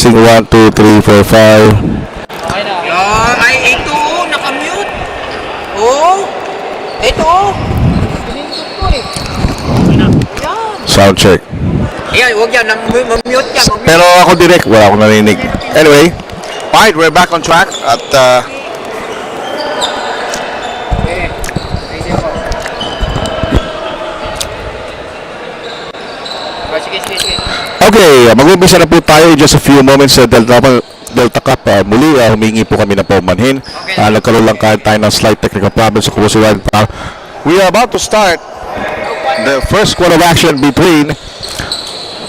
Testing 1, 2, 3, 4, 5. Okay na. Ay, ito, nakamute. Oh, ito. Pinindot ko eh. Yan. Sound check. Ayan, huwag yan. Mute yan. Pero ako direct, wala akong narinig. Anyway, alright, we're back on track at okay, mag-umpisa na po tayo in just a few moments sa Delta Cup. Muli, humingi po kami na paumanhin. Nagkaroon lang kahit tayo ng slight technical problems sa Kubusuan. We are about to start the first quarter of action between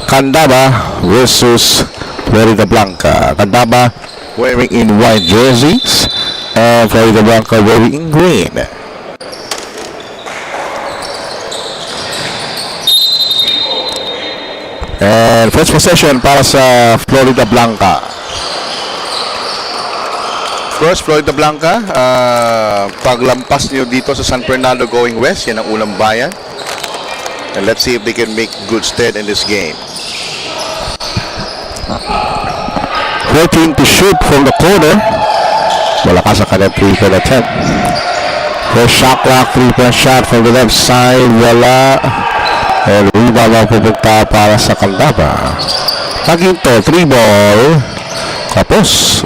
Candaba versus Floridablanca. Candaba wearing in white jerseys and Floridablanca wearing in green. And first possession para sa Floridablanca. First, Floridablanca, paglampas niyo dito sa San Fernando going west, yan ang unang bayan. And let's see if they can make good stead in this game. 14 to shoot from the corner. Malakas ang kanyang 3-point attempt. First shot clock, 3-point shot from the left side. Wala. And rebound ang pupunta para sa Candaba. Paginto, 3 ball. Kapos.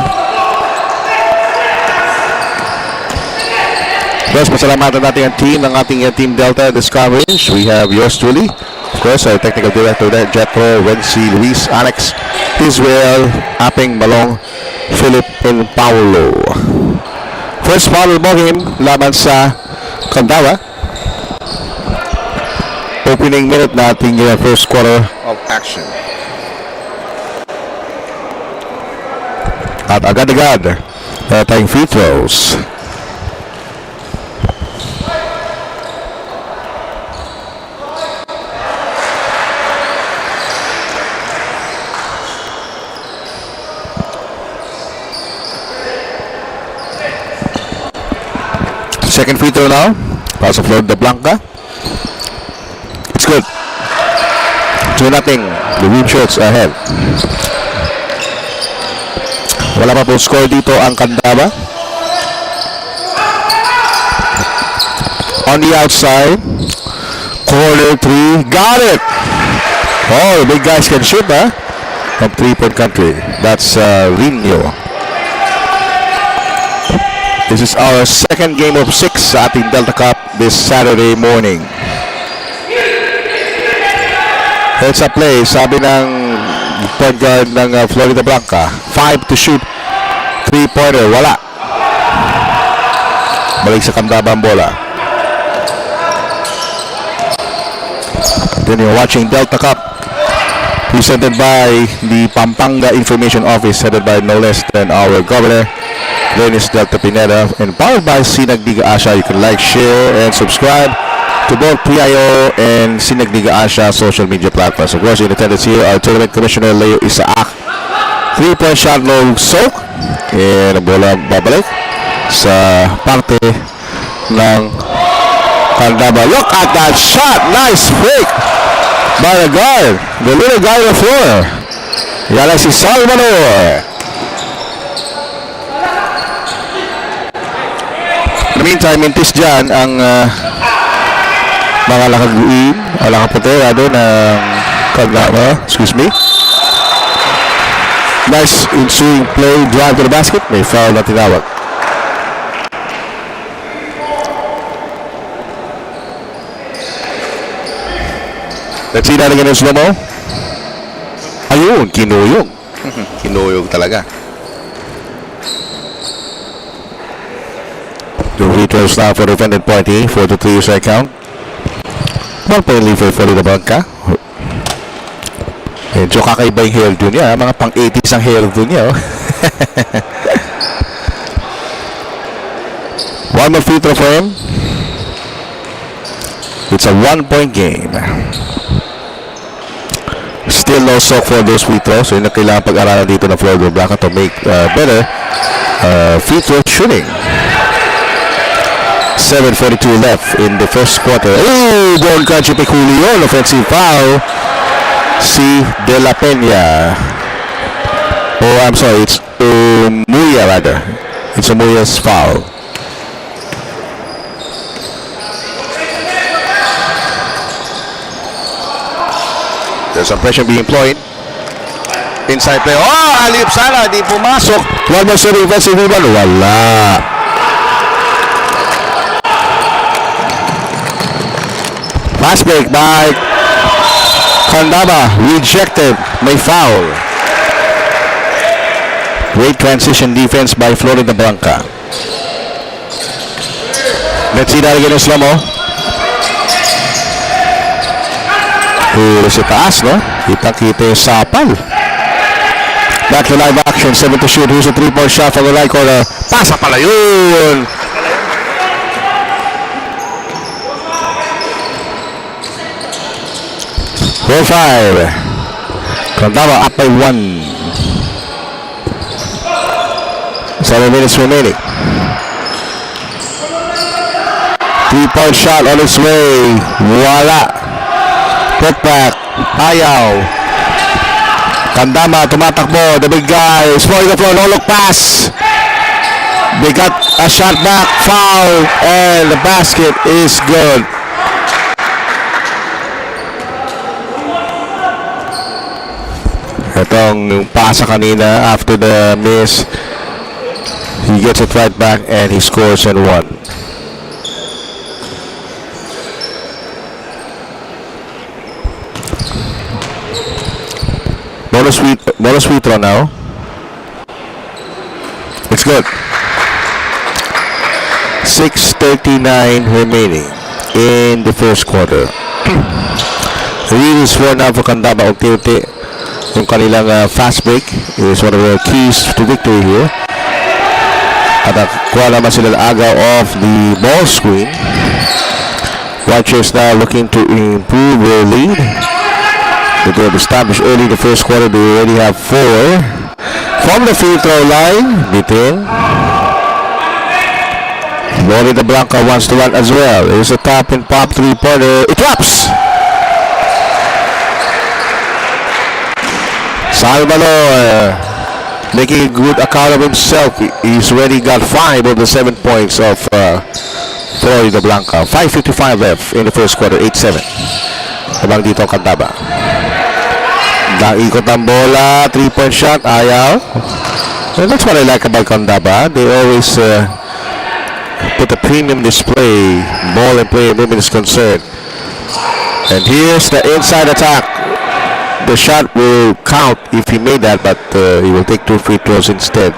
First, pasalamatan natin ang team ng ating Team Delta this coverage. We have yours truly. Of course, our technical director there, Jetro, Wency, Luis, Alex, Israel, Apeng, Malong, Philip, and Paulo. First foul ball game laban sa Candaba. Opening minute natin yung first quarter of action. At agad-agad tayong free throws. Second free throw now. Pass of Floridablanca. It's good. 2-0. The Green Shirts ahead. Wala pa po score dito ang Candaba. On the outside. Corner 3. Got it! Oh, the big guys can shoot, huh? From 3-point country. That's Rino. This is our second game of 6 sa ating Delta Cup this Saturday morning. Heads up play, sabi ng point guard ng Floridablanca. 5 to shoot. 3-pointer, wala. Balik sa Candaba ang bola. Then you're watching Delta Cup, presented by the Pampanga Information Office, headed by no less than our governor, Dennis Delta Pineda, and powered by Sinagdiga Asha. You can like, share, and subscribe to both PIO and Sinagdiga Asha social media platforms. Of course, in attendance here, our Tournament Commissioner Leo Isaac. 3-point shot, no soak. And bola babalik sa parte ng Candaba. Look at that shot! Nice fake by the guard. The little guy on the floor. Yan ay si Salvador. In the meantime, mintis dyan ang mga lakaguin o lakapoterado ng Candaba. Excuse me. Nice ensuing play, drive to the basket. May foul na tinawag. Let's see that again in slow-mo. Ayun, kinuyog. Kinuyog talaga. The free throws now for defended point A. 4-3 strike count. 1 point lead for Floridablanca. Medyo kakaiba yung hairdo niya. Mga pang-80s ang hairdo niya. Oh. One more free throw for him. It's a 1-point game. Still no soak for those free throws. So yun ang kailangan pag-aralan dito ng Floridablanca to make better free throw shooting. 7:42 left in the first quarter. Oh, Born Country Peculiar. Offensive foul. Si De La Peña. Oh, I'm sorry, it's Umuya rather. It's Umuya's foul. There's some pressure being employed. Inside play. Oh, alip sana, di pumasok. One more serving offensive rebound. Wala. Fast break by Candaba. Rejected. May foul. Great transition defense by Floridablanca. Let's see that again in slow-mo. Huli sa taas, no? Kita-kita yung sapal. Back to live action. 7 to shoot. Here's a 3-point shot from the right corner. Pasa pala yun! Roll 5. Candaba up by 1. 7 minutes remaining. 3-point shot on its way. Wala. Put back. Ayaw. Candaba tumatakbo. The big guy is falling the floor. No look pass. They got a shot back. Foul. And the basket is good. Itong pasa kanina after the miss. He gets it right back and he scores and one. Bonus free throw now. It's good. 6:39 remaining in the first quarter. The lead is 4 now for Candaba. Unti-unti yung kanilang fast break is one of the keys to victory here. At kuha naman sila agaw of the ball screen. Watchers now looking to improve their lead. They have established early in the first quarter. They already have 4 from the free throw line. Bitin. Floridablanca wants to run as well. Here's a top and pop 3-pointer. It drops. Salvador making a good account of himself. He's already got 5 of the 7 points of Floridablanca. 5:55 left in the first quarter. 8-7. Habang dito ang Candaba. Naikot ang bola. 3-point shot. Ayaw. And that's what I like about Candaba. They always put a premium display. Ball and play movement is concerned. And here's the inside attack. The shot will count if he made that, but he will take 2 free throws instead.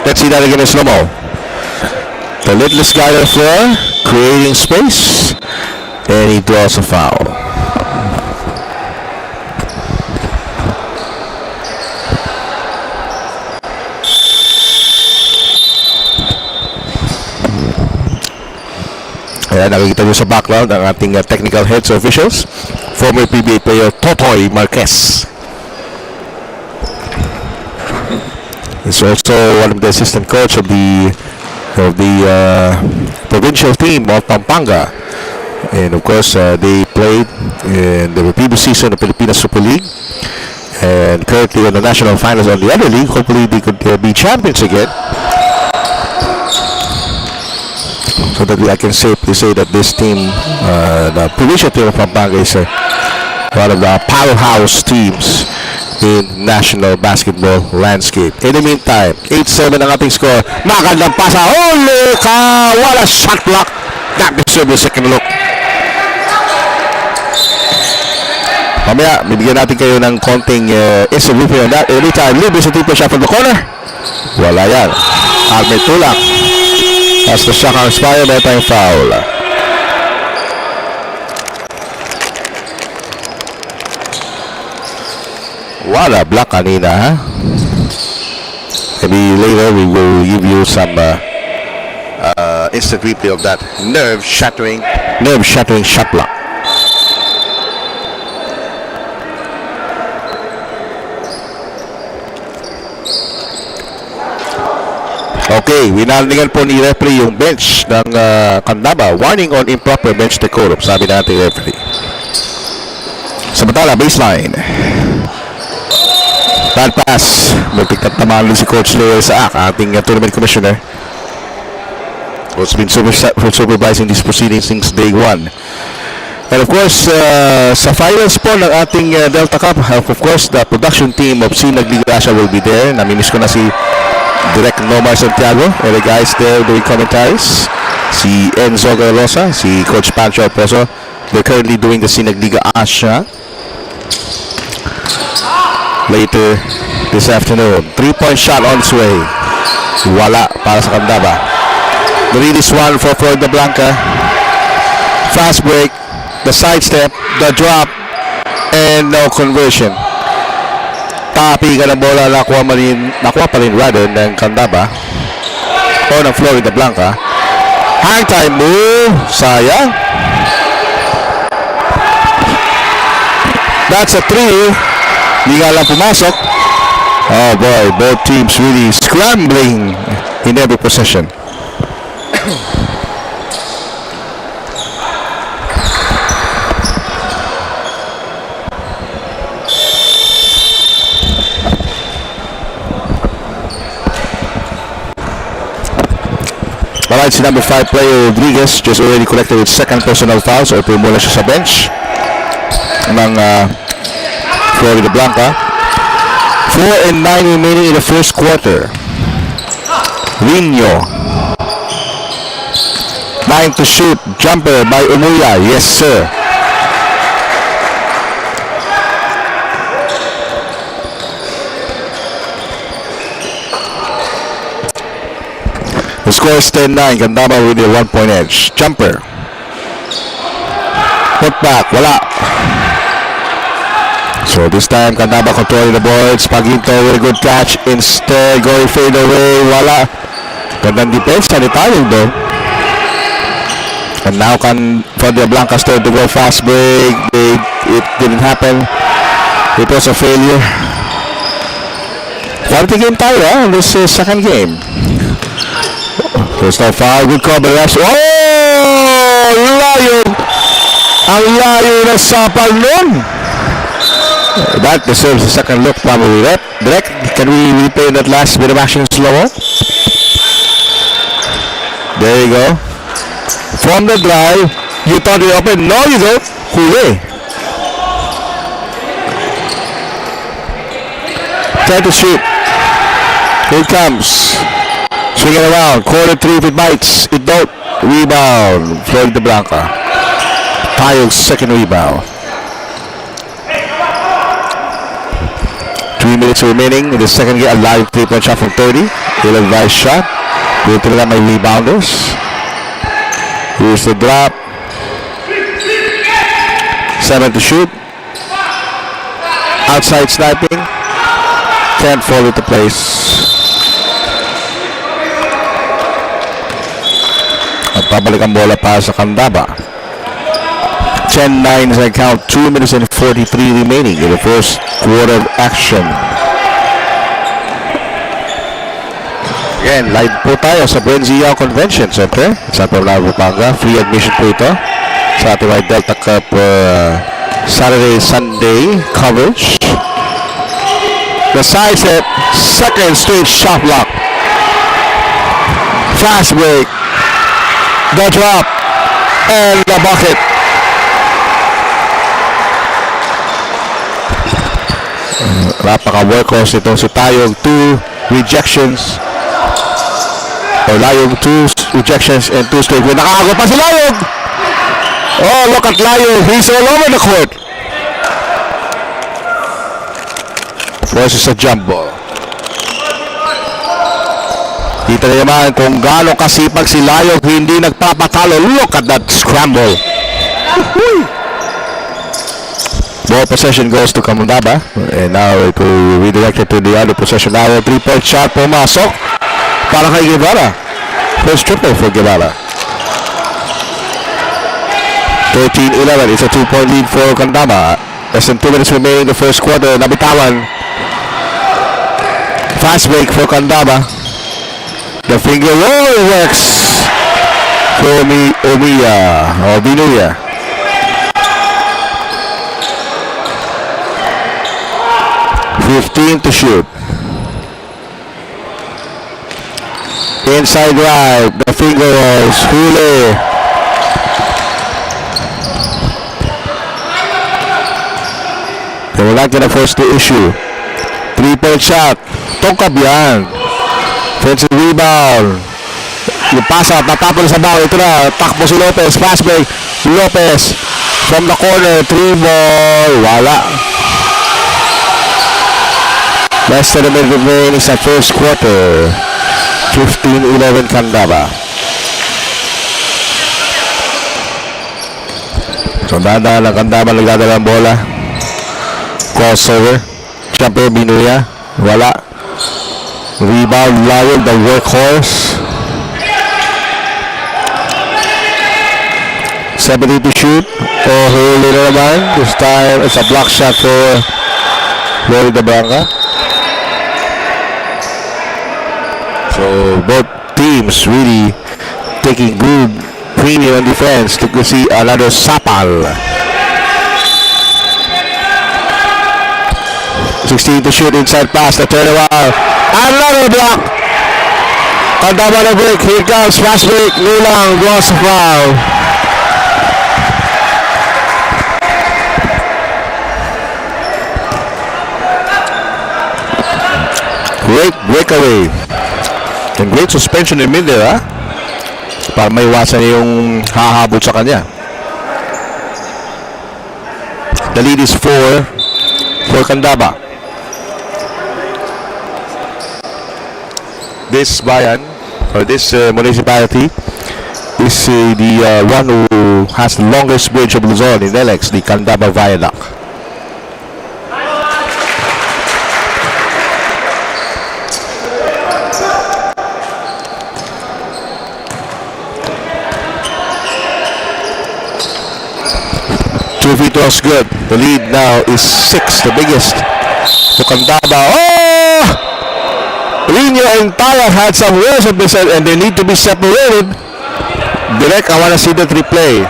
Let's see that again in slow-mo. The littlest guy on the floor, creating space, and he draws a foul. Ayan, nakikita nyo sa background ang ating technical heads officials. Former PBA player Totoy Marquez. He's also one of the assistant coach of the provincial team of Pampanga. And of course, they played in the previous season of the Philippines Super League. And currently in the national finals on the other league. Hopefully they could be champions again. So that I can safely say that this team, the provincial team of Pampanga, is one of the powerhouse teams in national basketball landscape. In the meantime, 8-7 ang ating score. Magandang pasa. Holy ka! What a shot block! That deserves a second look. Mamaya, bibigyan natin kayo ng konting instant replay on that. Anytime, Libis a 3-point shot from the corner. Wala yan. Albert Tulak. As the shot expired, may tayong foul. What a block kanina, ha? Maybe later we will give you some instant replay of that nerve-shattering shot block. Okay, winalingan po ni referee yung bench ng Candaba. Warning on improper bench decorum, sabi natin referee. Samantala, baseline. Bad pass. Magpiktat naman si Coach Leo Isaac, ating tournament commissioner, who's been supervising these proceedings since day one. And of course, sa finals po ng ating Delta Cup, of course, the production team of Sinag Liga Asia will be there. Namimiss ko na si Direk Nomar Santiago and the guys there doing commentaries. Si Enzo Garlosa, si Coach Pancho Alpeso. They're currently doing the Sinag Liga Asia later this afternoon. 3-point shot on its way. Wala para sa Candaba. The lead is 1 for Floridablanca. Fast break, the sidestep, the drop, and no conversion. Tapi ka ng bola, nakuha pa rin rather ng Candaba o ng Floridablanca. Hang time move, sayang. That's a 3. Hindi nga lang pumasok. Oh boy, both teams really scrambling in every possession. Alright, si number 5 player Rodriguez just already collected with second personal fouls or pumula siya sa bench ng Floridablanca. 4 and 9 remaining in the first quarter. Rino. 9 to shoot. Jumper by Umuya. Yes, sir. The score is 10-9. Candaba with a 1-point edge. Jumper. Put back. Wala. So this time, Candaba controlling the boards. Paginto with a good catch. Instead, going fade away. Wala. Gandang depensa ni Tayong doon. And now Floridablanca started to go fast break. It didn't happen. It was a failure. Quality game tayo on this second game. There's no foul. Good cover. Oh! Layo! Ang layo na sapal nun! That deserves a second look probably. Direct, can we replay that last bit of action slower? There you go. From the drive, you thought you open. No, you don't. Huli. Try to shoot. Here it comes. Swing it around. Quarter 3 if it bites. It don't. Rebound. Floridablanca. Tayog's second rebound. 3 minutes remaining in the second game. A live 3-point shot from 30. Ill-advised shot. Dito na may rebounders. Here's the drop. 7 to shoot. Outside sniping. Can't fall into place. At pabalik ang bola para sa Candaba. 10-9 as I count. 2 minutes and 43 remaining in the first quarter of action. Again, live po tayo sa BREN Convention Center sa Pampanga. Free admission po ito sa ating Delta Cup Saturday, Sunday coverage. The side step, second straight shot block. Fast break. The drop. And the bucket. Napaka-workhorse itong si Tayog. 2 rejections. Or Layog, 2 rejections and 2 straight. Nakakagot pa si Layog. Oh, look at Layog. He's all over the court. Versus a jump ball. Kita na naman kung gaano kasipag si Layog. Hindi nagpapatalo. Look at that scramble. Ball possession goes to Candaba. And now it will be redirected to the other possession. Now a 3-point shot pumasok para kay Guevara. First triple for Guevara. 13-11. It's a 2-point lead for Candaba. Less than 2 minutes remaining in the first quarter. Nabitawan. Fast break for Candaba. The finger roll works for Binuya. 15 to shoot. Inside right, the finger rolls, huli. They were not gonna force the issue. 3-point shot. Tongkab yan. Defensive rebound. Yung pass out, natapon sa bawal. Ito na, takbo si Lopez. Fast break. Lopez from the corner. 3 ball. Wala. Less than a minute remaining sa first quarter. 15-11 Candaba. So dada lang Candaba, nagdadala ng bola. Crossover. Jumper Binuya. Wala. Rebound Lion, the workhorse. 70 to shoot. Oh, huli na naman. This time, it's a block shot for Floridablanca. So, both teams really taking good premium on defense to see another sapal. 16 to shoot, inside pass, the turnaround. Another block. Candaba na break. Here comes fast break. Nulang draws a foul. Great breakaway. And great suspension in mid there, ha? Para may iwasan yung hahabot sa kanya. The lead is 4 for Candaba. This bayan, or this municipality, is the one who has the longest bridge of Luzon in LX, the Candaba Viaduct. Two free throws good. The lead now is 6, the biggest to Candaba. Oh! Rino and Taya had some words of this and they need to be separated. Direct, I want to see that replay.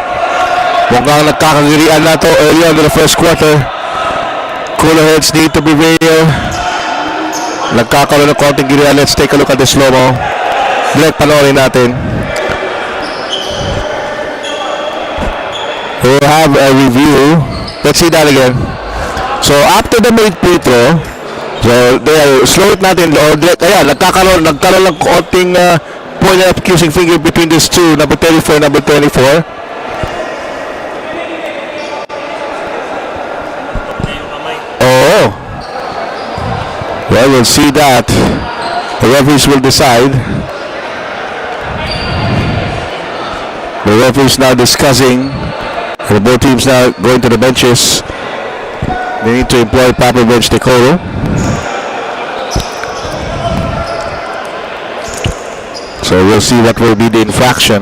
Mukhang nagkakagirian na to early on in the first quarter. Cooler heads need to prevail. Nagkakaroon ng konting girian. Let's take a look at the slow-mo. Direct, panoorin natin. We'll have a review. Let's see that again. So after the mid free throw, so there, slow it natin. Ayan, nagkaroon ng konting point of accusing finger between these two, number 34 and number 24. Oh. Well, we'll see that. The referees will decide. The referees now discussing. The both teams now going to the benches. They need to employ proper bench decorum. So we'll see what will be the infraction.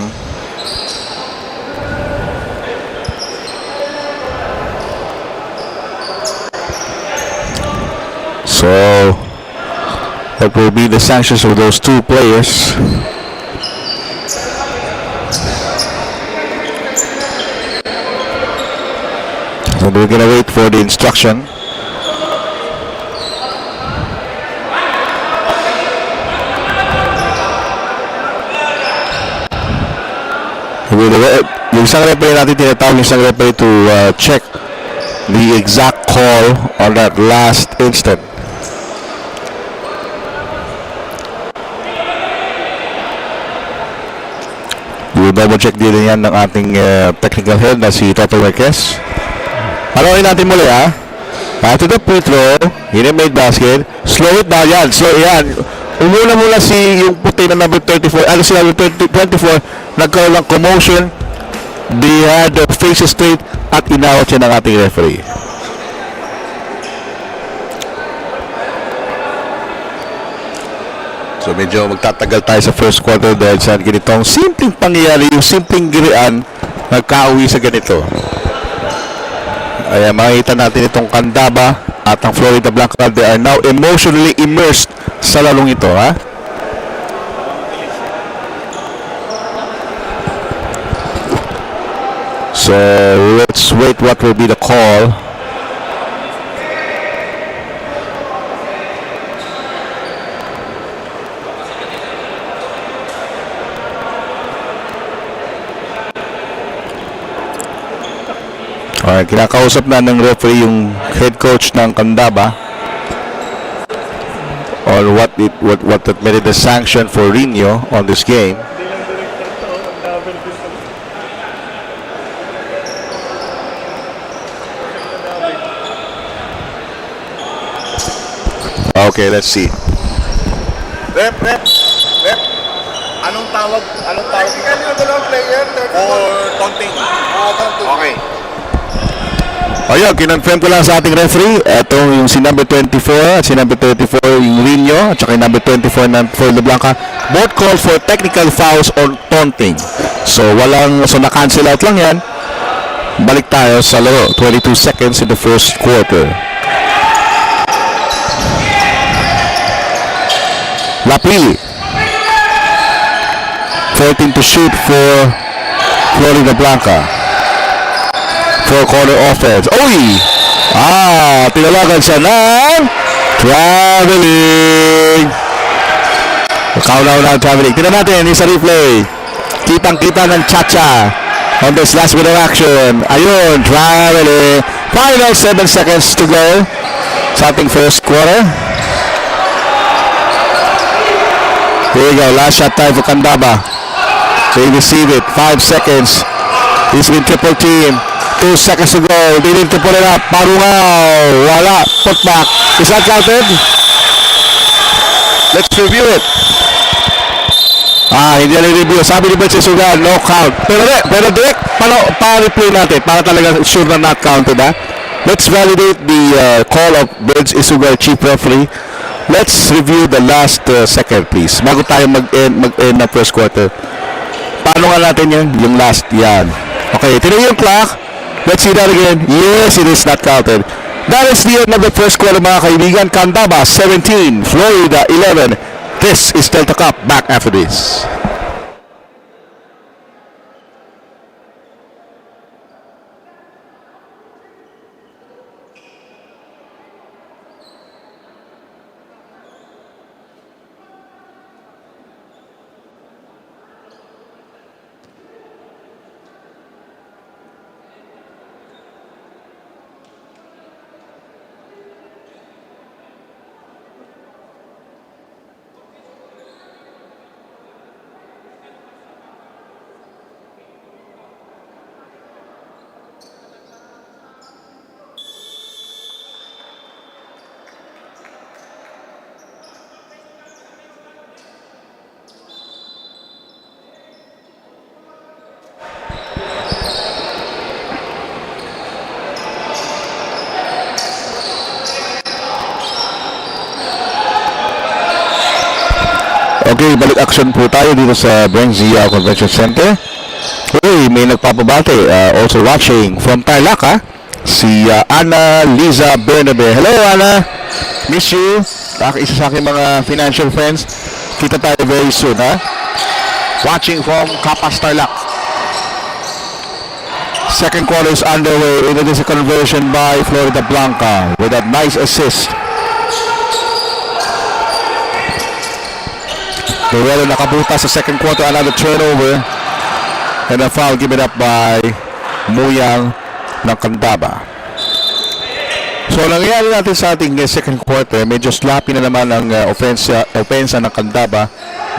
So what will be the sanctions of those two players? So we're gonna wait for the instruction. Yung isang referee natin tinatawag yung isang referee to check the exact call on that last instant. Yung double check din yan ng ating technical head na si Toto Marquez. Panoorin natin muli, ha. After the free throw, made basket, slow it down, yan, slow, yan. Umuna muna si yung puti na number 34, si number 24, nagkaroon ng commotion. They had their faces straight at inawat siya ng ating referee. So medyo magtatagal tayo sa first quarter dahil sa ganitong simpleng pangyayari, yung simpleng girian, nagkauwi sa ganito. Ay makikita natin itong Candaba at ang Floridablanca. They are now emotionally immersed sa lalong ito, ha? So let's wait what will be the call. Kinakausap na ng referee yung head coach ng Candaba on what made it the sanction for Rino on this game. Okay, let's see. Rep. Anong tawag? Technically, yung dalawang player. Or taunting? Taunting. Okay. Ayun, kinonfirm ko lang sa ating referee. Ito yung si number 24 at si number 34 yung Rino at saka yung number 24 ng Florida both called for technical fouls or taunting. So na-cancel out lang yan. Balik tayo sa laro. 22 seconds in the first quarter. Lapli 14 to shoot for Florida Blanca. For corner offense. Oy! Tinalagan siya ng traveling. Kaunaw traveling. Tingnan natin sa replay. Kitang-kita ng Chacha on this last bit of action. Ayun, traveling. Final 7 seconds to go sa ating first quarter. Here we go. Last shot time for Candaba. They receive it. 5 seconds. He's been triple team. 2 seconds to go. They need to put it up. Parungaw. Wala. Put back. Is that counted? Let's review it. Hindi na review. Sabi ni Ben Sugar, no count. Pero direct, pa-replay natin. Para talaga sure na not counted, ha? Let's validate the call of Ben Sugar, chief referee. Let's review the last second, please. Bago tayo mag-end na first quarter. Paano nga natin yun? Yung last, yan. Okay, tinan yung clock. Let's see that again. Yes, it is not counted. That is the end of the first quarter, mga kaibigan. Candaba 17, Florida 11. This is Delta Cup. Back after this. Okay, balik action po tayo dito sa BREN GUIAO Convention Center. Uy, may nagpapabate. Also watching from Tarlac, si Ana Liza Bernabe. Hello, Ana. Miss you. Isa sa aking mga financial friends. Kita tayo very soon, Watching from Capas, Tarlac. Second quarter is underway. It is a conversion by Florida Blanca with that nice assist. Guerrero nakabuta sa second quarter, another turnover and a foul given up by Muyang ng Candaba. So nangyayari natin sa ating second quarter, medyo sloppy na naman ang offensa ng Candaba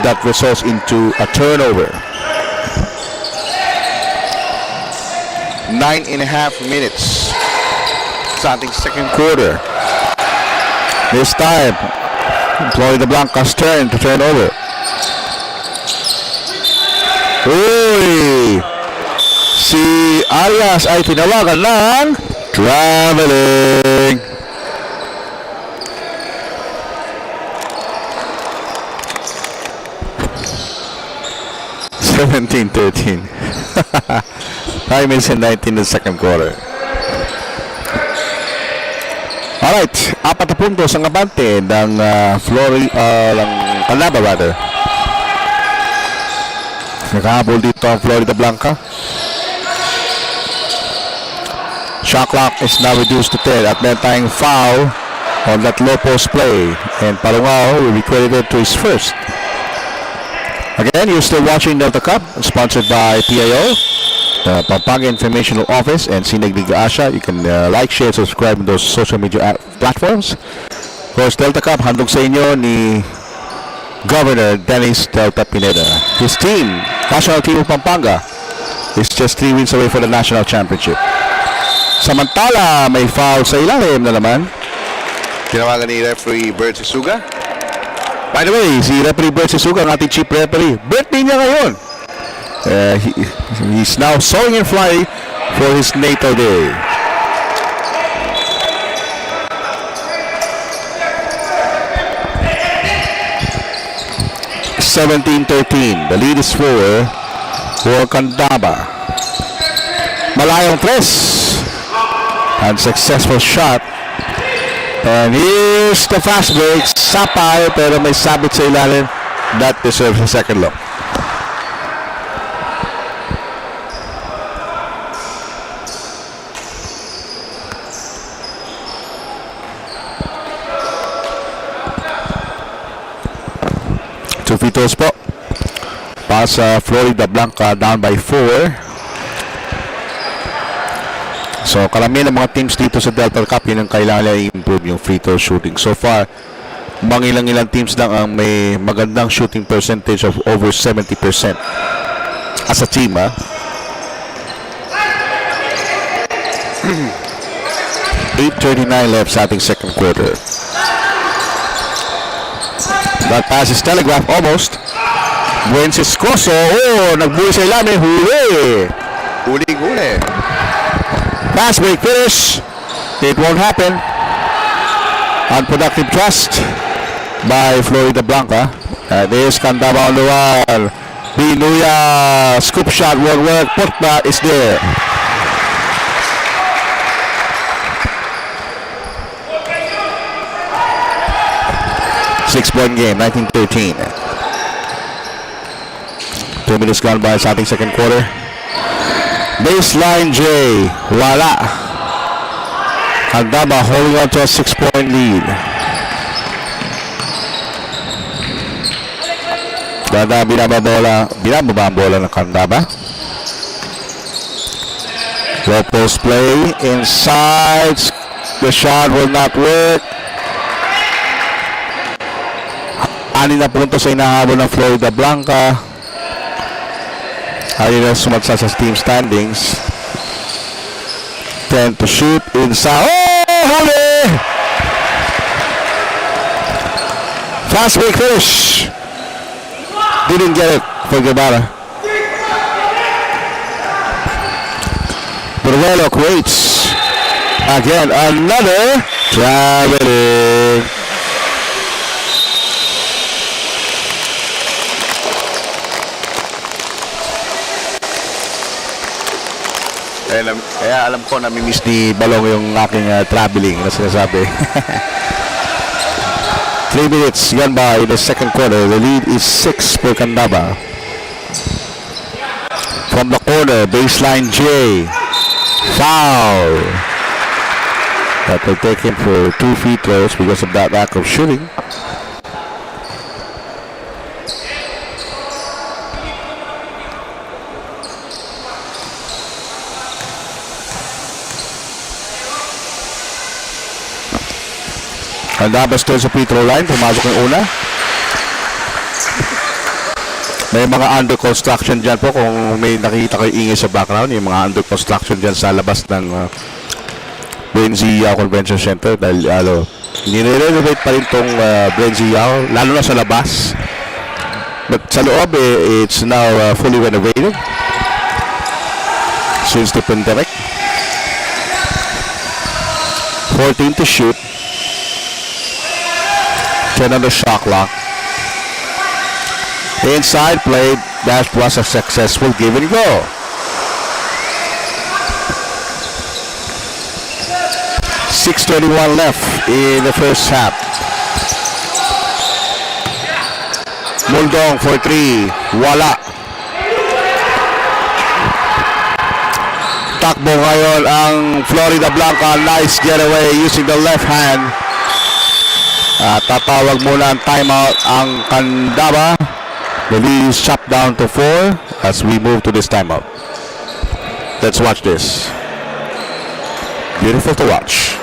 that results into a turnover. 9.5 minutes sa ating second quarter. This time Florida Blanca's turn to turn over. Uy! Si Arias ay tinawagan ng traveling. (17-13). 5 minutes and 19 in the second quarter. Alright, 4 na puntos ang abante ng Candaba rather. Nakahabol dito ang Florida Blanca. Shot clock is now reduced to 10 at meron tayong foul on that low post play. And Parungao will be credited to his first. Again, you're still watching Delta Cup, sponsored by PAO. Pampanga Informational Office and Sinag Liga Asia. You can like, share, subscribe on those social media platforms. Of course, Delta Cup, handog sa inyo ni Governor Dennis Delta Pineda. His team, national team of Pampanga, is just 3 wins away for the national championship. Samantala, may foul sa ilalim na naman. Tinawagan ni referee Bert Sisuga. By the way, si referee Bert Sisuga, ang ating chief referee, birthday niya ngayon. He's now soaring and flying for his natal day. The lead is for Candaba. Malayong tres. Unsuccessful shot. And here's the fast break. Sapay, pero may sabit sa ilalim. That deserves a second look. Two free throws po. Pass Floridablanca down by 4. So karamihan ng mga teams dito sa Delta Cup, yun ang kailangan i-improve yung free throw shooting. So far, mangilang-ilang teams lang ang may magandang shooting percentage of over 70% as a team. 8:39 left sa ating second quarter. That pass is telegraphed almost. Wences Coso. Oh, nagbuhay sa ilalim. Huli. Huling-huli. Pass break finish. It won't happen. Unproductive trust by Floridablanca. There's Candaba on the wall. Binuya. Scoop shot won't work. Putba is there. Six-point game, 19-13. 2 minutes gone by sa ating second quarter. Baseline J, wala. Candaba holding on to a 6-point lead. Ganda binababa ang bola ng Candaba. Low post play inside. The shot will not work. 6 na punto sa inahabol ng Floridablanca. Ayun na sumatsa sa team standings. 10 to shoot inside. Oh! Huli! Fast break finish. Didn't get it for Guevara. Burwelo creates. Again, another traveling. Kaya alam ko nami-miss ni Balong yung aking traveling na sinasabi. 3 minutes gone by in the second quarter. The lead is 6 for Candaba. From the corner, baseline J. Foul. That will take him for 2 free throws because of that lack of shooting. Candaba still sa free throw line. Pumasok yung una. May mga under construction dyan po. Kung may nakikita kayo ingay sa background, yung mga under construction dyan sa labas ng BREN Convention Center. Dahil nire-renovate pa rin itong BREN lalo na sa labas. But sa loob, it's now fully renovated since the pandemic. 14 to shoot. 10 on the shot clock. Inside play, that was a successful give and go. .6:31 left in the first half. Muldong for 3. Wala. Takbo ngayon ang Floridablanca. Nice getaway using the left hand. Tatawag muna ang timeout ang Candaba. The lead is chopped down to 4 as we move to this timeout. Let's watch this. Beautiful to watch.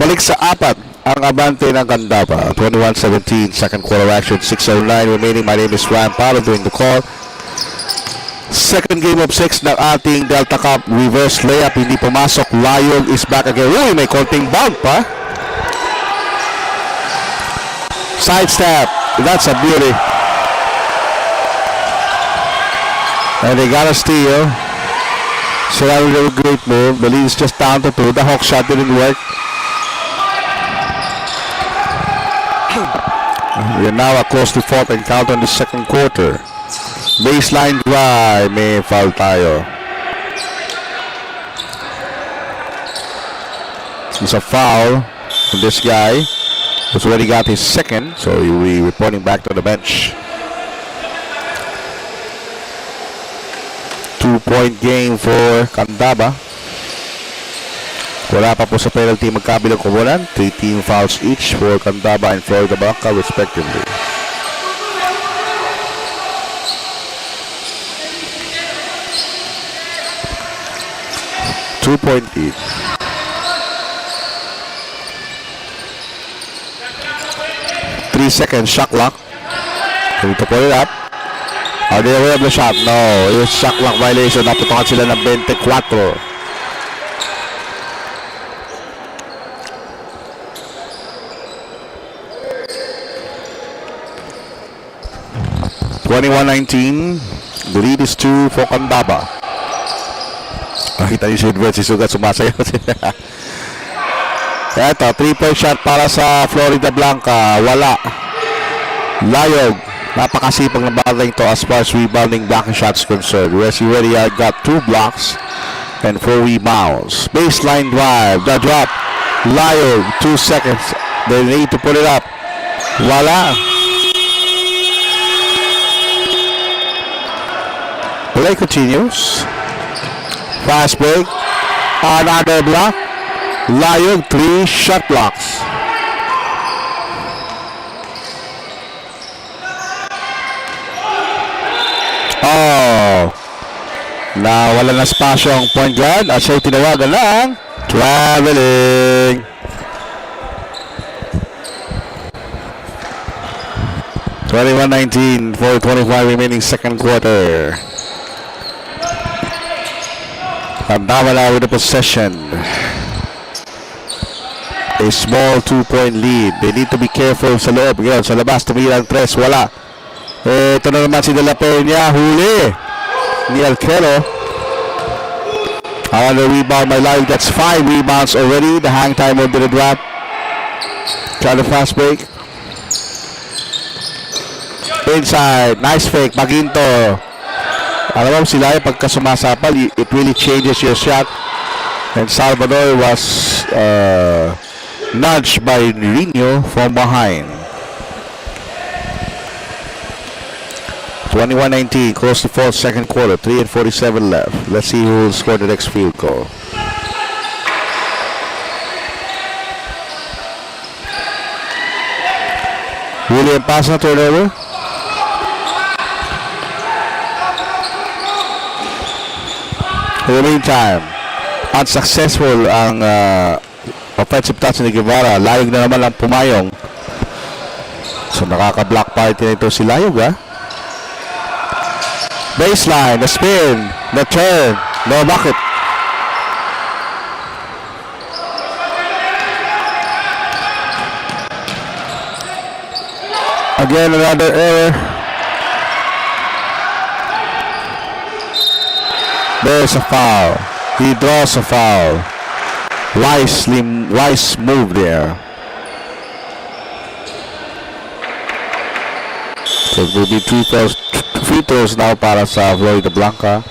Balik sa apat ang abante ng Candaba. 21-17, second quarter action, 6:09 remaining. My name is Ryan Palo doing the call. Second game of 6 ng ating Delta Cup. Reverse layup, hindi pumasok. Layog is back again. Uy, may konting bump pa. Side step. That's a beauty. And they got a steal. So that was a great move. The lead is just down to 2. The hook shot didn't work. We are now close to fourth encounter in the second quarter. Baseline drive, may foul tayo. It's a foul to this guy who's already got his second, so he'll be reporting back to the bench. 2-point game for Candaba. Wala pa po sa penalty magkabilang kumulan. 3 team fouls each for Candaba and Floridablanca respectively. Two-point lead. Three-second shot clock. Going to pull it up. Are they aware of the shot? No. It's shot clock violation. Naputokan sila ng 24. 21-19. The lead is 2 for Candaba. Nakita niyo si Edward, si Sugat sumasayaw. Eto, 3-point shot para sa Floridablanca. Wala. Layog. Napakasipag na battling to as far as rebounding blocking shots concerned. Whereas he already got 2 blocks and 4 rebounds. Baseline drive. The drop. Layog. 2 seconds. They need to put it up. Wala. Play continues. Fast break. Another block. Layog, 3 shot blocks. Oh. Nawala na spasyo ang point guard at siya'y tinawagan ng traveling. (21-19) 4:25 remaining second quarter. Candaba now with the possession. A small 2-point lead. They need to be careful sa loob. Ngayon, sa labas, tumilang 3. Wala. Ito na naman si De La Peña. Huli ni Alquero. Another rebound by Live. That's 5 rebounds already. The hang time under the drop. Try the fast break. Inside. Nice fake. Maginto. Alam mo sila pagka sumasapal, it really changes your shot. And Salvador was nudged by Nino from behind. 21-19, close to fourth, second quarter, 3:47 left. Let's see who will score the next field goal. William pass na turnover. In the meantime, unsuccessful ang offensive touch ni Guevara. Layog na naman ang pumayong. So nakaka-block party na ito si Layog, ha? Baseline, the spin, the turn, no bucket. Again, another error. There's a foul. He draws a foul. Wise move there. So it will be free throws now para sa Floridablanca.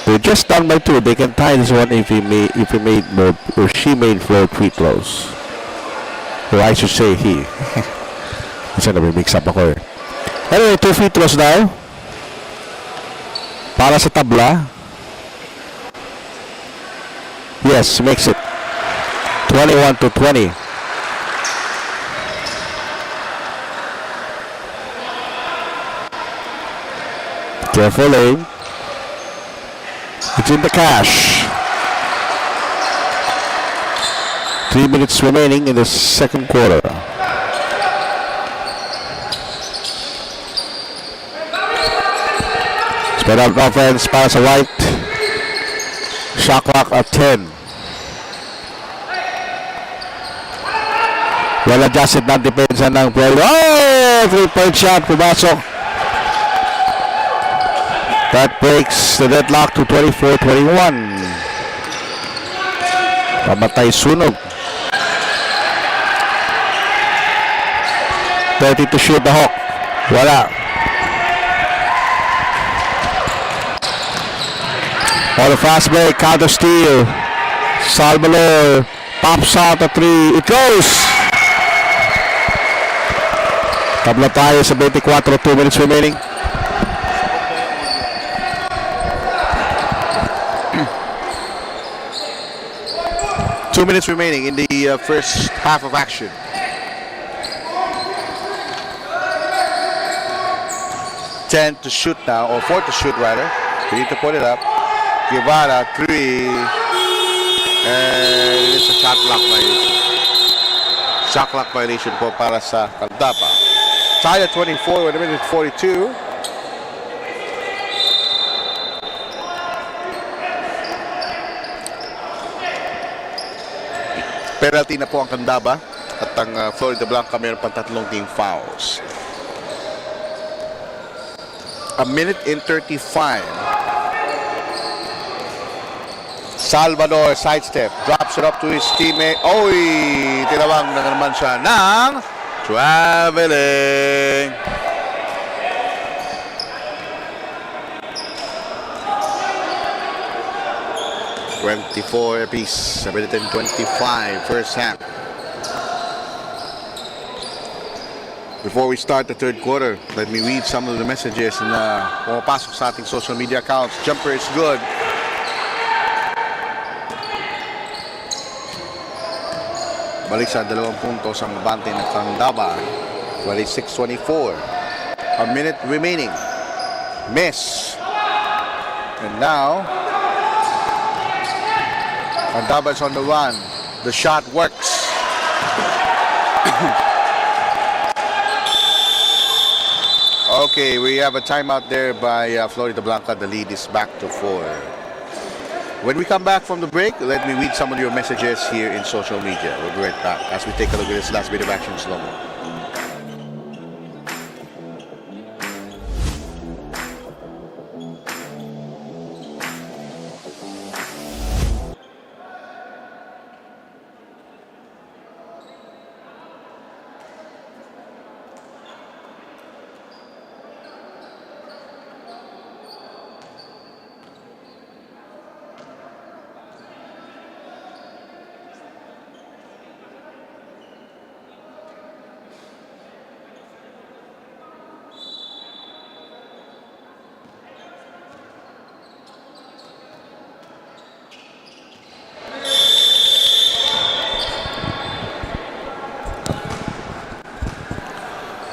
They're just down by 2. They can tie this one if he made more, or she made 4 free throws. Or I should say he. Kasi nabimix up ako eh. Anyway, 2 free throws now. Para sa tabla. Yes, makes it 21-20. Careful aim. It's in the cash. 3 minutes remaining in the second quarter. Spread out offense para sa White. Shot clock at 10. Well adjusted na depensa ng Pueblo. Oh! 3-point shot. Pumasok. That breaks the deadlock to 24-21. Pamatay sunog. 30 to shoot the Hawk. Wala. On the fast break, counter steal. Salvador pops out a 3. It goes. Tabla tayo sa 24, 2 minutes remaining. Two minutes remaining in the first half of action. Ten to shoot now, or 4 to shoot rather. We need to put it up. Guevara 3, and it's a shot clock violation. Shot clock violation po para sa Candaba. Tied at 24 with a minute 42. Penalty na po ang Candaba at ang Floridablanca mayroon pang 3 team fouls. A minute and 35. Salvador sidestep, drops it up to his teammate. Oy! Tinawag na naman siya ng traveling. $24 apiece, 7:25 first half. Before we start the third quarter, let me read some of the messages na pumapasok sa ating social media accounts. Jumper is good. Balik sa 2 puntos ang abante ng Candaba. 26-24. A minute remaining. Miss. And now Candaba is on the run. The shot works. Okay, we have a timeout there by Floridablanca. The lead is back to 4. When we come back from the break, let me read some of your messages here in social media. We'll be right back as we take a look at this last bit of action slow-mo.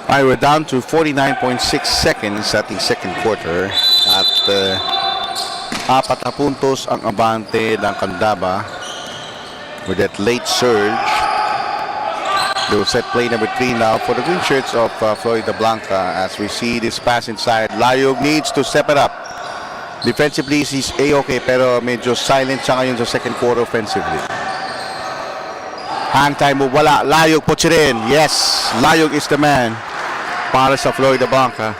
Alright, we're down to 49.6 seconds at the second quarter. At 4 na puntos ang abante ng Candaba with that late surge. They will set play number 3 now for the green shirts of Floridablanca as we see this pass inside. Layog needs to step it up. Defensively, he's A-okay pero medyo silent siya ngayon sa second quarter offensively. Hang time move, wala. Layog puts it in. Yes, Layog is the man para sa Floridablanca.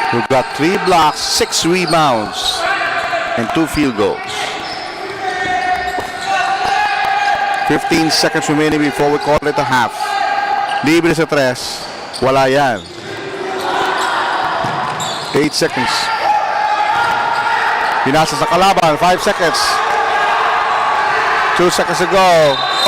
We've got 3 blocks, 6 rebounds. and 2 field goals. 15 seconds remaining before we call it a half. Libre sa 3. Wala yan. 8 seconds. Pinasa sa kalaban. 5 seconds. 2 seconds to go.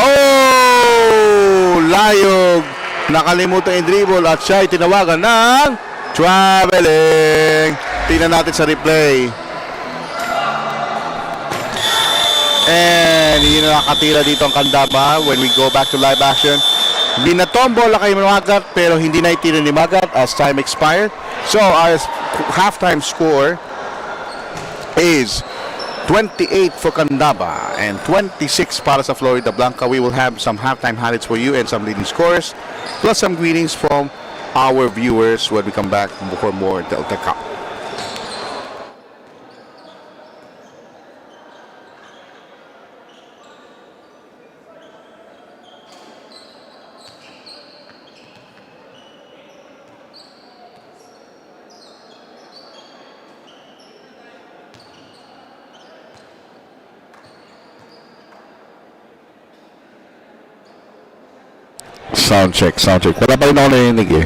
Oh! Layog. Nakalimutan yung dribble at siya ay tinawagan ng traveling. Tingnan natin sa replay. And yun na nakatira dito ang Candaba when we go back to live action. Binatombo lang kay Magat pero hindi na itira ni Magat as time expired. So our halftime score is 28 for Candaba and 26 para sa Floridablanca. We will have some halftime highlights for you and some leading scores plus some greetings from our viewers when we come back for more Delta Cup. Sound check, sound check. Wala pa rin ako narinig eh.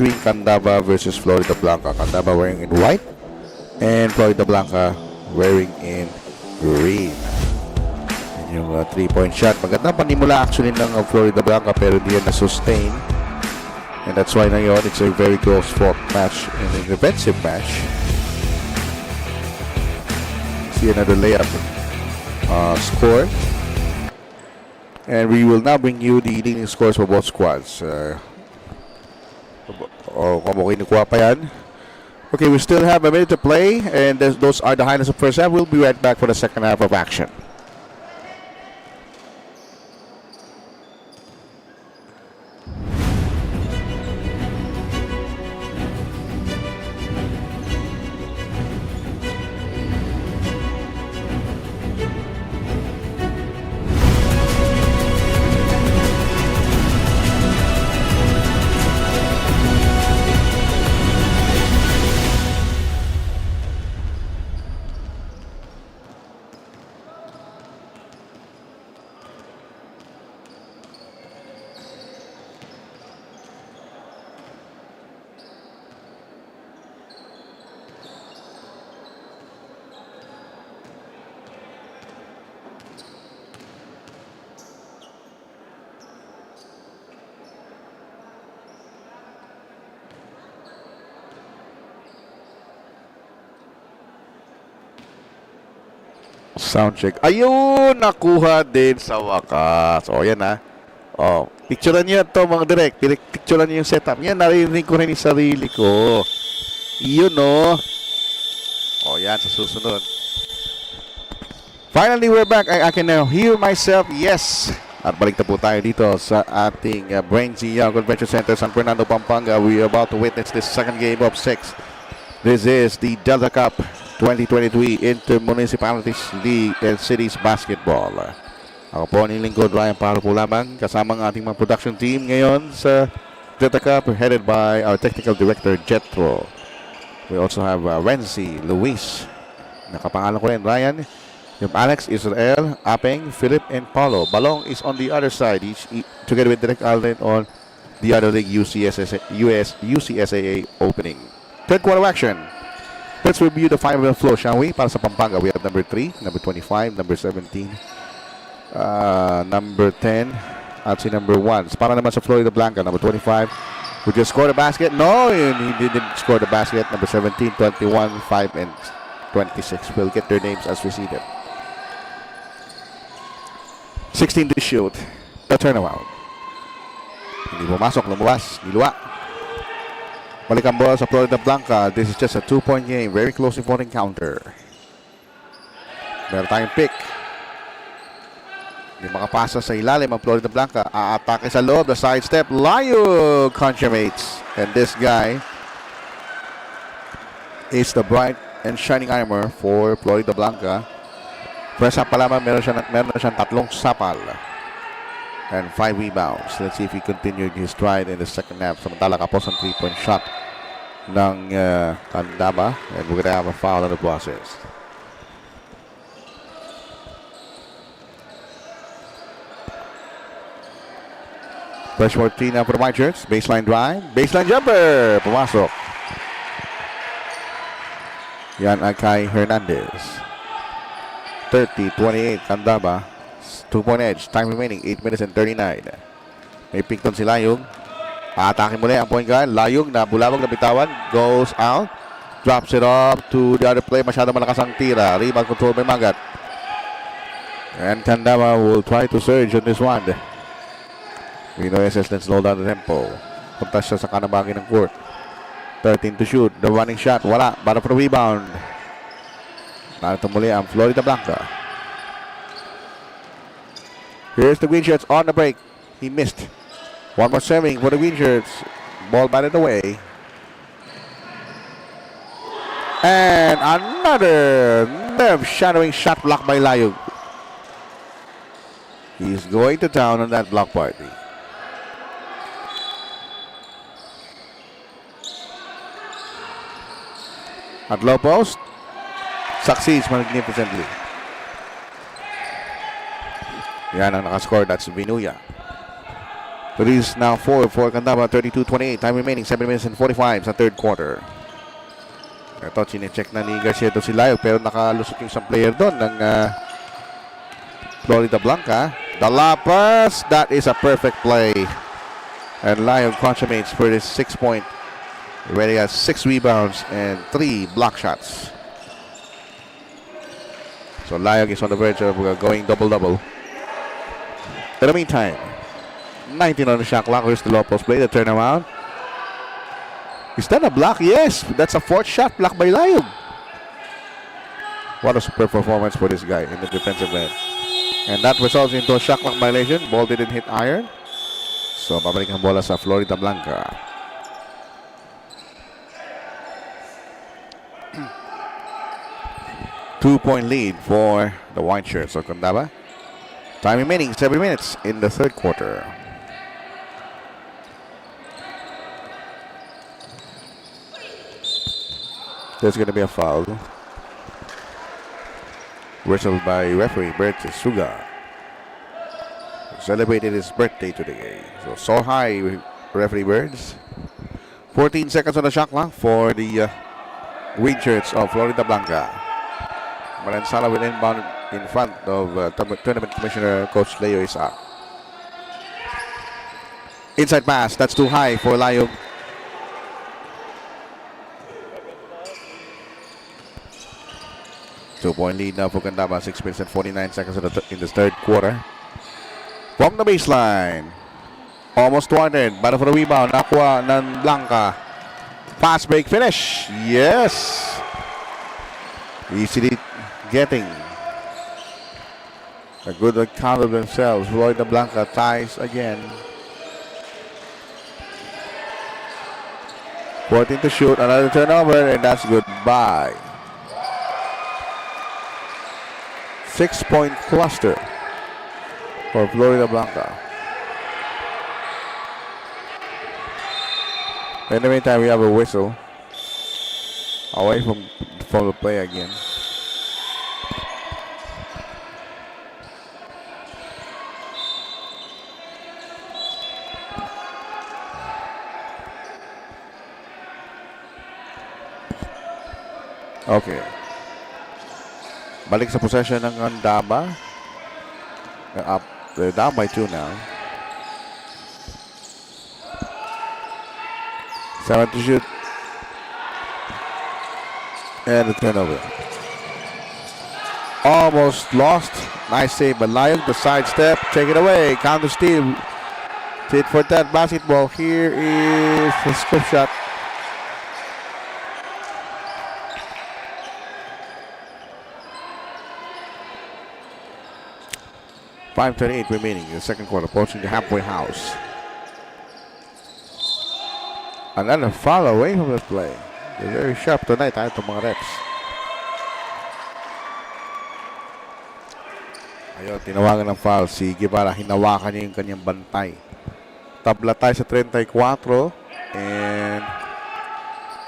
between Candaba versus Florida Blanca. Candaba wearing in white and Florida Blanca wearing in green. Yan yung 3-point shot. Magandang panimula actually ng Florida Blanca pero di yan na-sustain. And that's why ngayon it's a very close fought match and a defensive match. See another layup score. And we will now bring you the leading scores for both squads. Kung kinukuha pa yan. Okay, we still have a minute to play. And those are the highlights of first half. We'll be right back for the second half of action. Sound check. Ayun! Nakuha din sa wakas. O, yan ha. O, picturean nyo ito mga direct. Picturean nyo yung setup. Yan, narinig ko rin yung sarili ko. Yun o. O, yan sa susunod. Finally, we're back. I can now hear myself. Yes! At balik na po tayo dito sa ating BREN Convention Center, San Fernando, Pampanga. We are about to witness this second game of 6. This is the Delta Cup 2023 Inter-Municipalities League and Cities Basketball. Ako po ang lingkod, Ryan para po lamang kasama ang ating mga production team ngayon sa Delta Cup headed by our technical director Jetro. We also have Renzi, Luis, nakapangalan ko rin, Ryan, yung Alex, Israel, Apeng, Philip, and Paulo. Balong is on the other side, together with Direct Alden on the other league UCSAA opening. Third quarter action. Let's review the final flow, shall we? Para sa Pampanga, we have number 3, number 25, number 17, number 10, at si number 1. Para naman sa Florida Blanca, number 25, who just scored a basket. No, he didn't score the basket. Number 17, 21, 5, and 26. We'll get their names as we see them. 16 to shoot. The turnaround. Hindi pumasok, lumabas, niluwa. Balik ang bola sa Florida Blanca. This is just a 2-point game. Very close important encounter. Meron tayong pick. Hindi makapasa sa ilalim ang Florida Blanca. Aatake sa loob. The side step. Layug consummates. And this guy is the bright and shining armor for Florida Blanca. First half pa lamang, meron na siyang 3 sapal. And 5 rebounds. Let's see if he continued his stride in the second half. Samantala kapos ang 3-point shot ng Candaba. And we're gonna have a foul in the process. Fresh 14 now for the White Shirts. Baseline drive. Baseline jumper. Pumasok. Yan ang kay Hernandez. 30-28 Candaba. 2-point edge. Time remaining 8 minutes and 39. May pick doon si Layug. Atake muli ang point guard. Layug na bulabog na bitawan. Goes out. Drops it off to the other play. Masyado malakas ang tira. Rebound control by Magat. And Candaba will try to surge on this one. Rino SS then slow down the tempo. Punta siya sa kanabangin ng court. 13 to shoot. The running shot. Wala. Para for the rebound. Narito muli ang Florida Blanca. Here's the Green Shirts on the break. He missed. One more serving for the Green Shirts. Ball batted away. And another nerve shattering shot blocked by Layug. He's going to town on that block party. At low post. Succeeds magnificently. Yan ang nakascore. That's Vinuya. It is now 4 for Candaba, 32-28. Time remaining, 7 minutes and 45 sa third quarter. Ito, chinecheck na ni Garcia doon si Layog, pero nakalusot yung isang player doon ng Floridablanca. The Lapas, that is a perfect play. And Layog consummates for his 6-point. Already has 6 rebounds and 3 block shots. So Layog is on the verge of going double-double. In the meantime, 19 on the shot clock. Here's the low post play, the turnaround. Is that a block? Yes, that's a fourth shot blocked by Layog. What a super performance for this guy in the defensive end. And that results into a shot clock violation. Ball didn't hit iron. So, babalik ang bola sa Floridablanca. Two-point lead for the white shirts of Candaba. Time remaining 7 minutes in the third quarter. There's going to be a foul. Whistled by referee Bert Suga. Celebrated his birthday today. So high, referee Birds. 14 seconds on the shot clock for the green shirts of Floridablanca. Malansala will inbound in front of Tournament Commissioner Coach Leo Isa. Inside pass, that's too high for Layog. Two-point lead now for Candaba. 6 minutes and 49 seconds in the third quarter. From the baseline. Almost wanted. Battle for the rebound. Nakuha ng Blanca. Fast break finish. Yes. Easily getting a good account of themselves. Floridablanca ties again. 14 to shoot. Another turnover. And that's goodbye. 6-point cluster for Floridablanca. In the meantime, we have a whistle away from the play again. Okay. Balik sa possession ng Candaba. They're down by 2 now. 7 to shoot. And the turnover. Almost lost. Nice save by Layog. The sidestep. Take it away. Counter steal. Tit for that basketball. Here is the scoop shot. .5:38 remaining in the second quarter, approaching the halfway house. Another foul away from the play. They're very sharp tonight, itong mga Reps. Ayun, tinawagan ng foul si Guevara. Hinawakan niya yung kanyang bantay. Tabla tayo sa 34 and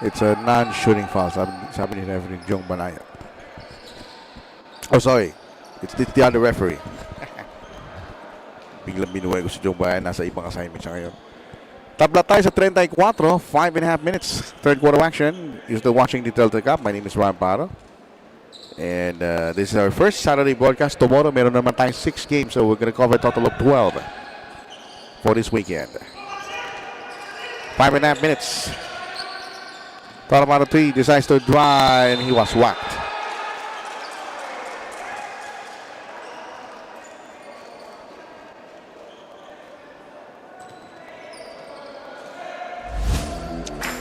it's a non-shooting foul. Sabi ni referee Jong Banaya. Oh, sorry. It's the other referee. Biglang binuhay ko si Jong Bayan. Nasa ibang assignment siya ngayon. Tabla tayo sa 34. 5.5 minutes. Third quarter action. You're still watching the Delta Cup. My name is Ron Paro. And this is our first Saturday broadcast. Tomorrow, meron naman tayong 6 games. So we're going to cover a total of 12 for this weekend. 5.5 minutes. Taramano 3 decides to drive and he was whacked.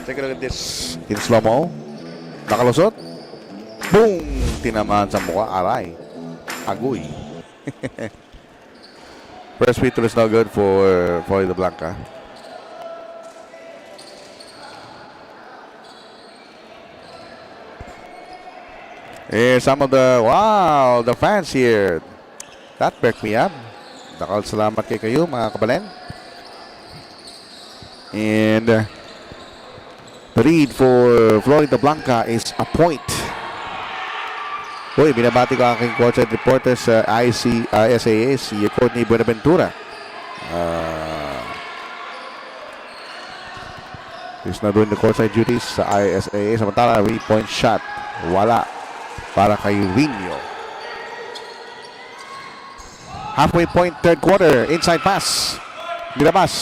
Take a look at this in slow-mo. Nakalusot. Boom! Tinamaan sa mukha. Aray. Agoy. First free throw is no good for Floridablanca. Here's some of the fans here. That perked me up. Dakal salamat kay kayo mga kabalen. And the lead for Floridablanca is a point. Uy, binabati ko aking coach at reporters sa SAA, si Courtney Buenaventura. He's not doing the courtside duties sa ISA. Samantala, 3-point shot. Wala para kay Rino. Halfway point, third quarter. Inside pass. Nilabas.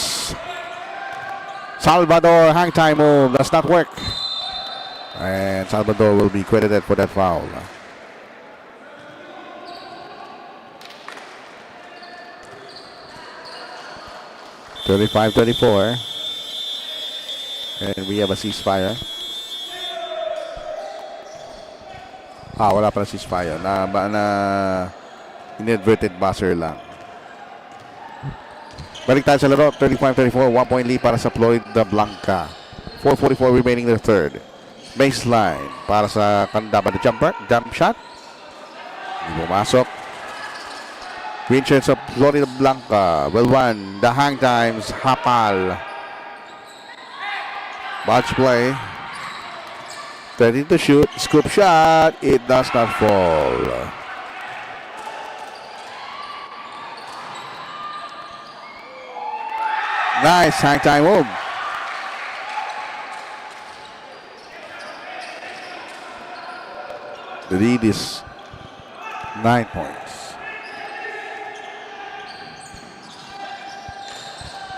Salvador, hang time move. Does not work. And Salvador will be credited for that foul. (35-34). And we have a ceasefire. Wala pa na ceasefire. Na inadverted buzzer lang. Balik tayo sa laro. 35-34. 1-point lead para sa Floridablanca. 4:44 remaining in the third. Baseline para sa Candaba. The jump shot. Hindi pumasok. Green shirts of Floridablanca will run. The hang times. Hapal. Watch play. 30 to shoot. Scoop shot. It does not fall. Nice hang time move. The lead is 9 points.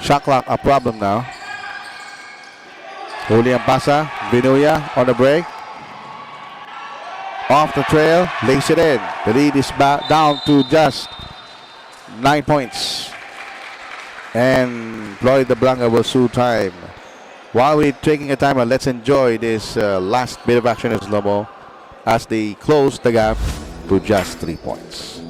Shot clock a problem now. Huli ang pasa. Binuya on the break. Off the trail. Lays it in. The lead is back down to just 9 points. And Floridablanca will sue time. While we're taking a timer, let's enjoy this last bit of action in slow-mo as they close the gap to just 3 points.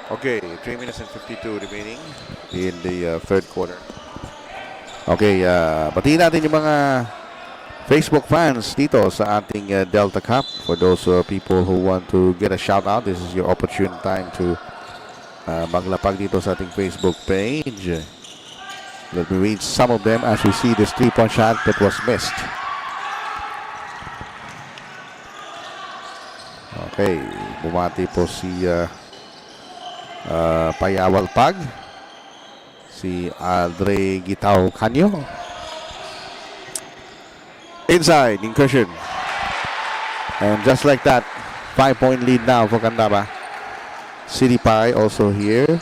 Okay, 3 minutes and 52 remaining in the third quarter. Okay, batiin natin yung mga Facebook fans dito sa ating Delta Cup. For those people who want to get a shout out, this is your opportune time to maglapag dito sa ating Facebook page. Let me read some of them as we see this 3-point shot that was missed. Okay, bumati po si Payawal Pag, si Aldre Gitao Canyo. Inside incursion, and just like that, 5-point lead now for Candaba. City Pie also here.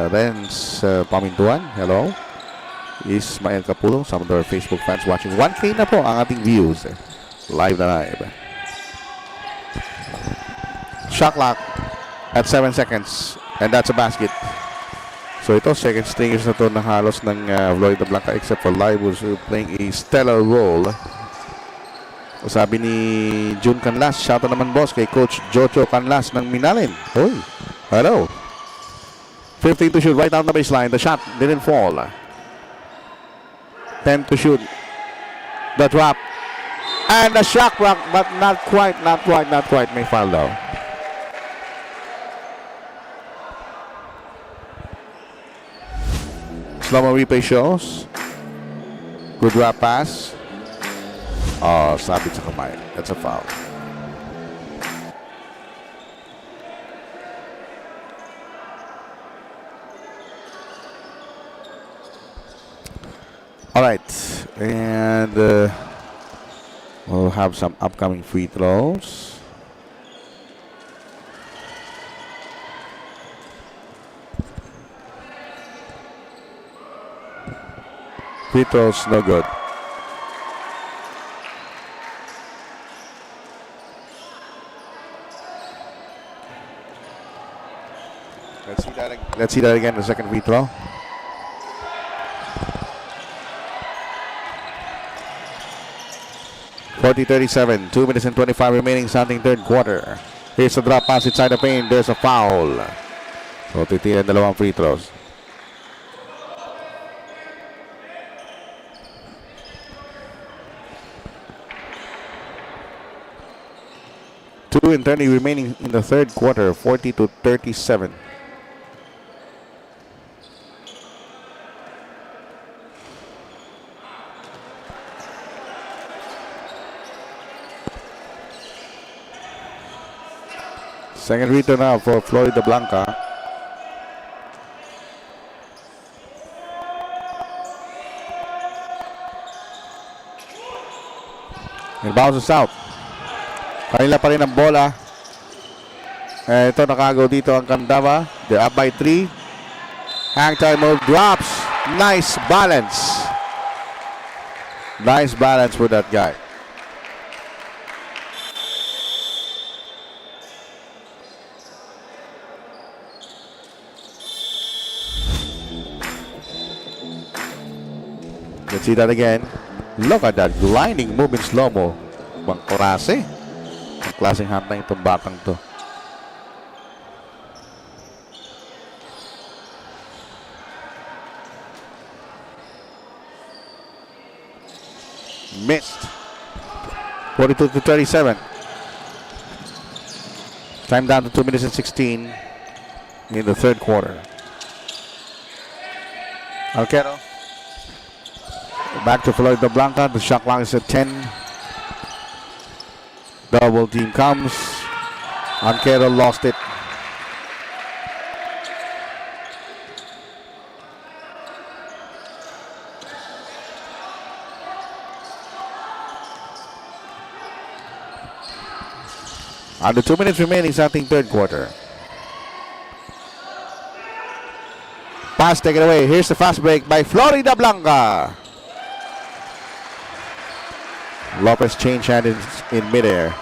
Renz Pamintuan, hello. Ismael Capulong, some of our Facebook fans watching. 1K na po ang ating views, live na live. Shot clock at 7 seconds. And that's a basket. So ito, second stringers na to na halos ng Floridablanca except for Live who's playing a stellar role. O sabi ni June Canlas, shout out naman boss kay Coach Jojo Canlas ng Minalin. Hoy, hello. 15 to shoot right down the baseline. The shot didn't fall. 10 to shoot. The drop. And the shot rock, but not quite. May foul daw. Slow-mo replay shows. Good drop pass. Oh, sabit sa kamay. That's a foul. All right, and we'll have some upcoming free throws. Free throws, no good. Let's see that again. The second free throw. 40-37. 2 minutes and 25 remaining sa ating third quarter. Here's a drop pass inside the paint. There's a foul. So, titiran dalawang free throws. Two and 30 remaining in the third quarter. 40-37. Second return now for Floridablanca. It bounces out. Kanila pa rin ang bola. Ito nakagaw dito ang Candaba. They're up by 3. Hang time move drops. Nice balance. Nice balance for that guy. Let's see that again. Look at that gliding move in slow-mo. Bang klase. Ang klaseng hand na itong batang to. Missed. 42-37. Time down to 2 minutes and 16 in the third quarter. Alquero. Back to Floridablanca. The shot clock is at 10. Double team comes. Alquero lost it. Under 2 minutes remaining sa ating third quarter. Pass taken away. Here's the fast break by Floridablanca. Lopez change hand in midair.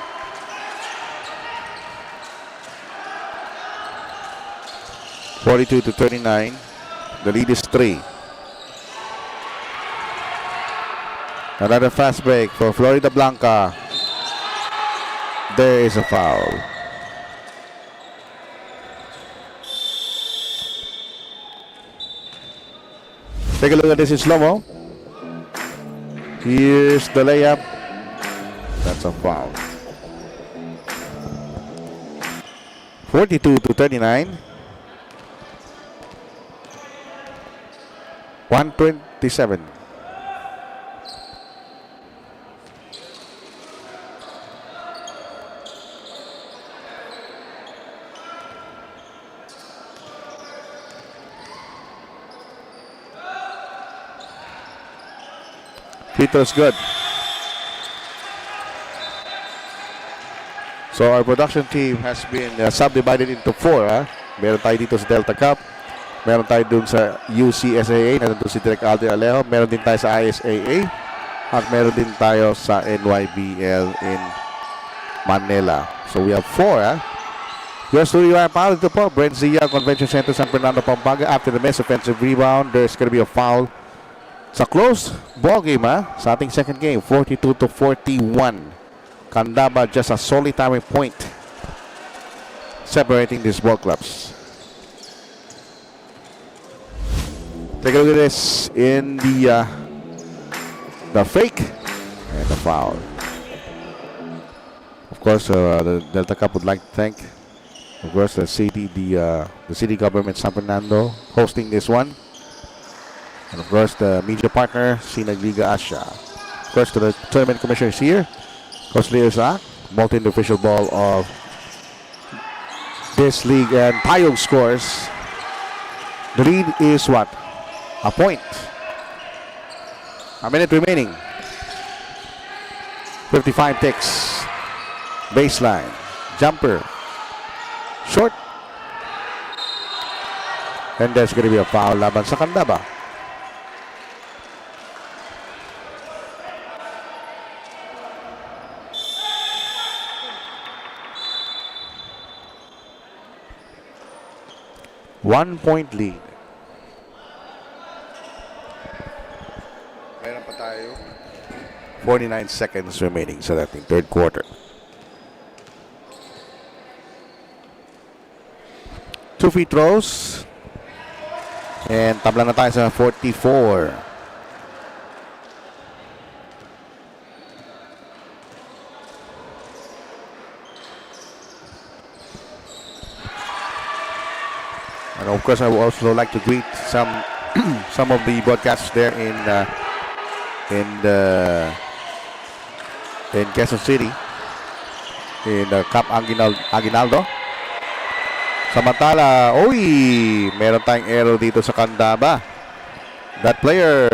(42-39). The lead is 3. Another fast break for Floridablanca. There is a foul. Take a look at this in slow-mo. Here's the layup. That's a foul. 42-39. 127. Peter's good. So our production team has been subdivided into 4. Meron tayo dito sa Delta Cup. Meron tayo dun sa UCSAA. Nandun si Direk Alder Alejo. Meron din tayo sa ISAA. At meron din tayo sa NYBL in Manila. So we have 4. Your studio foul ito po. BREN Convention Center, San Fernando, Pampanga. After the miss offensive rebound, there's going to be a foul. Sa close ball game sa ating second game, 42-41. Candaba just a solitary point separating these ball clubs. Take a look at this in the fake and the foul. Of course, the Delta Cup would like to thank, of course, the city government San Fernando hosting this one. And of course, the media partner, Sinagliga Asia. Of course, to the tournament commissioners here, Coach Leo Sa, multi official ball of this league, and Tayong scores. The lead is what? A point. A minute remaining. 55 ticks. Baseline. Jumper. Short. And there's going to be a foul laban sa Candaba. One-point lead. Meron pa tayo. 49 seconds remaining sa dating third quarter. 2 free throws. And tabla na tayo sa 44. And of course, I would also like to greet some of the broadcasters there in Quezon City, in Cap Aguinaldo. Samantala, meron tayong error dito sa Candaba. That player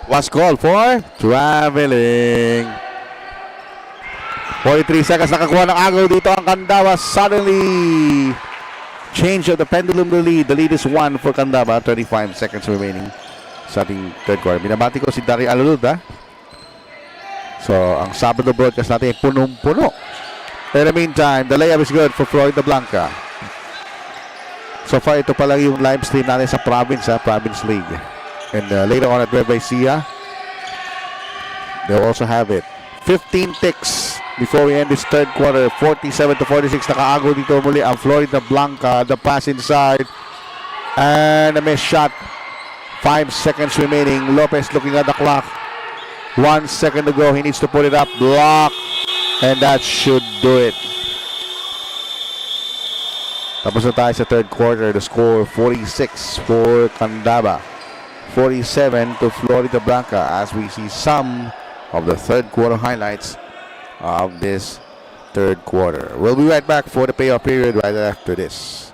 was called for traveling. 43 seconds nakakuha ng agaw dito ang Candaba. Suddenly, change of the pendulum to lead. The lead is 1 for Candaba. 35 seconds remaining sa ating third quarter. Binabati ko si Dari Alulud, ha? So, ang Sabado broadcast natin ay punong-puno. In the meantime, the layup is good for Floridablanca. So far, ito pa lang yung live stream natin sa Province League. And later on at Nueva Ecija, they'll also have it. 15 ticks before we end this third quarter. 47-46. Nakaago dito muli ang Floridablanca. The pass inside. And a missed shot. 5 seconds remaining. Lopez looking at the clock. 1 second to go. He needs to put it up. Block. And that should do it. Tapos na tayo sa third quarter. The score 46 for Candaba. 47 to Floridablanca as we see some of the third quarter highlights of this third quarter. We'll be right back for the payoff period right after this.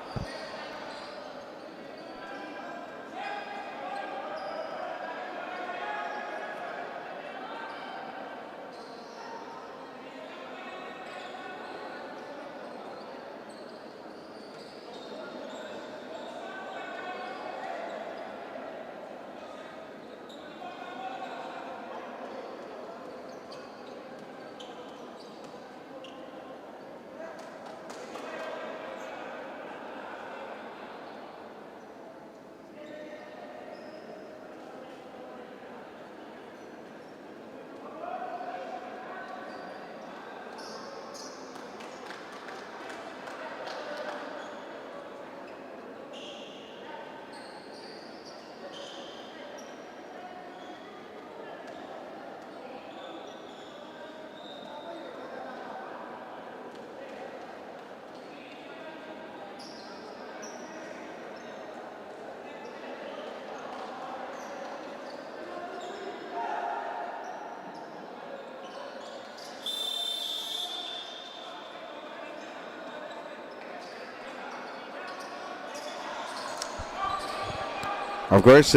Of course,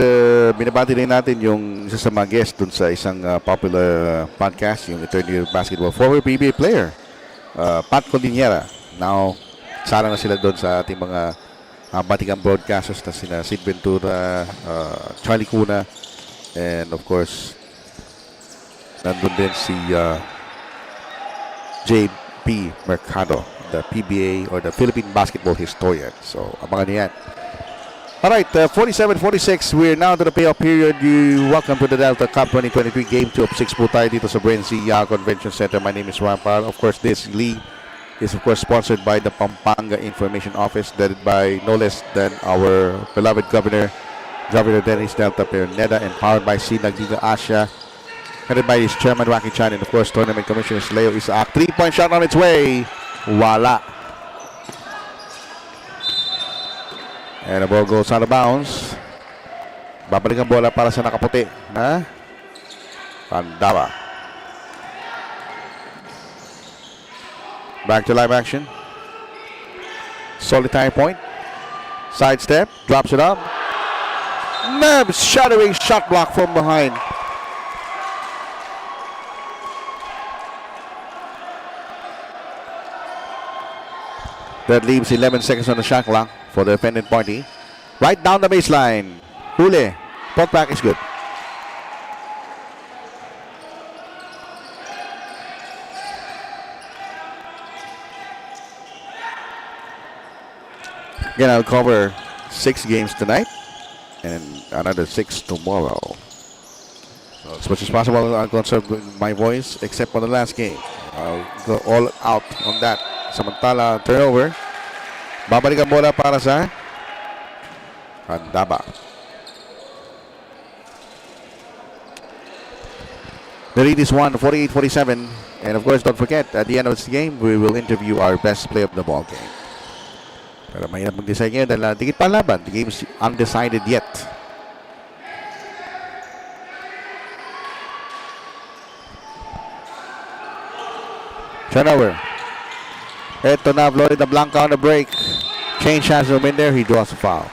binabati rin natin yung isa sa mga guest dun sa isang popular podcast, yung third-year basketball former PBA player, Pat Condiniera. Now, sala na sila doon sa ating mga batikang broadcasters na sina Sid Ventura, Charlie Cuna, and of course, nandun din si JP Mercado, the PBA or the Philippine basketball historian. So, abangan niyan. Alright, 47-46. We're now to the payoff period. Welcome to the Delta Cup 2023 Game 2 of 6 po tayo dito sa BREN Convention Center. My name is Juan Parl. Of course, this league is of course sponsored by the Pampanga Information Office, led by no less than our beloved Governor Dennis Delta Pineda, and powered by Sinag Liga Asia, headed by his chairman Rocky Chan, and of course Tournament Commissioner Leo Isaac. 3-point shot on its way. Wala. And the ball goes out of bounds. Babalik ang bola para sa nakaputi na Candaba. Back to live action. Solitary point. Sidestep. Drops it up. Nebs shattering shot block from behind. That leaves 11 seconds on the shot clock for the defendant party. Right down the baseline. Huli. Put back is good. Again, I'll cover 6 games tonight and another 6 tomorrow. So as much as possible, I'll conserve my voice, except for the last game. I'll go all out on that. Samantala, turnover. Babalik ang bola para sa Candaba. The lead is 48-47. And of course, don't forget, at the end of this game, we will interview our best player of the ball game. Pero mahirap mag-decide ngayon dahil dikit pa laban. The game is undecided yet. Turnover. Ito na, Floridablanca on the break. Change has him in there. He draws a foul.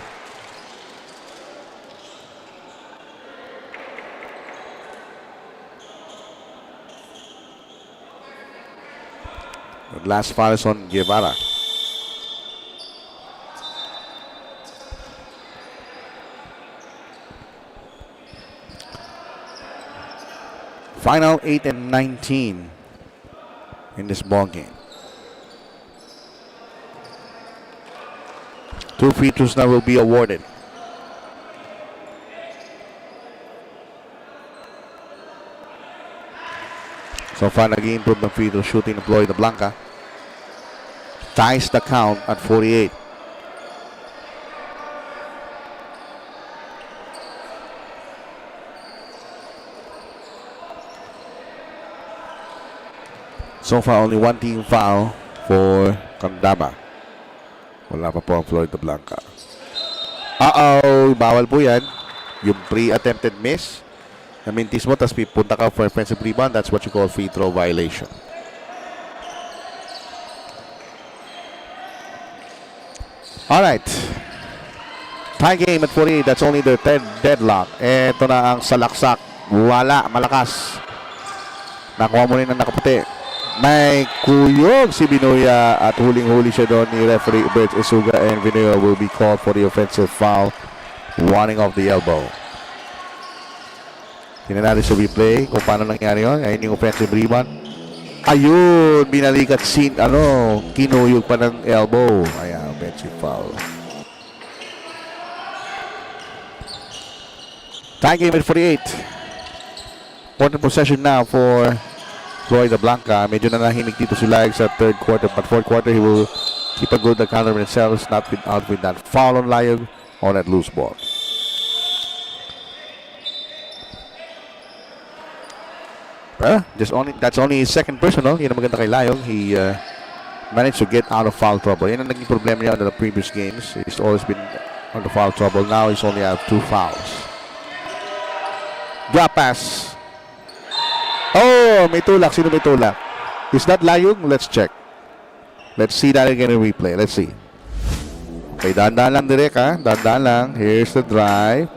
The last foul is on Guevara. Final 8 and 19 in this ball game. 2 free throws now will be awarded. So far, nag-improve ng free throw shooting ng Floridablanca. Ties the count at 48. So far, only one team foul for Candaba. Wala pa po ang Floridablanca. Bawal po yan. Yung pre-attempted miss. Namintis mo, tapos pipunta ka for offensive rebound. That's what you call free throw violation. Alright. Tie game at 48. That's only the third deadlock. Ito na ang salaksak. Wala. Malakas. Nakuha mo rin ang nakaputi. May kuyog si Binoya at huling-huli siya doon ni referee Bert Isuga, and Binoya will be called for the offensive foul, running off the elbow. Tingnan natin sa replay kung paano nangyari yun. Ayun yung offensive rebound. Ayun, binalikat kinuyog pa ng elbow. Ayan, offensive foul. Tie game at 48. Important possession now for Floridablanca. Medyo nanahimik dito si Layog sa third quarter, but fourth quarter he will keep a good account of himself, not out with that foul on Layog on that loose ball. That's only his second personal. Yan ang maganda kay Layog. He managed to get out of foul trouble. Yan ang naging problema niya in the previous games. He's always been on the foul trouble. Now he's only have 2 fouls. Drop pass. Oh, may tulak. Sino may tulak? Is that Layog? Let's check. Let's see that again in replay. Let's see. Okay, dahan-dahan lang direct ha. Dahan-dahan lang. Here's the drive.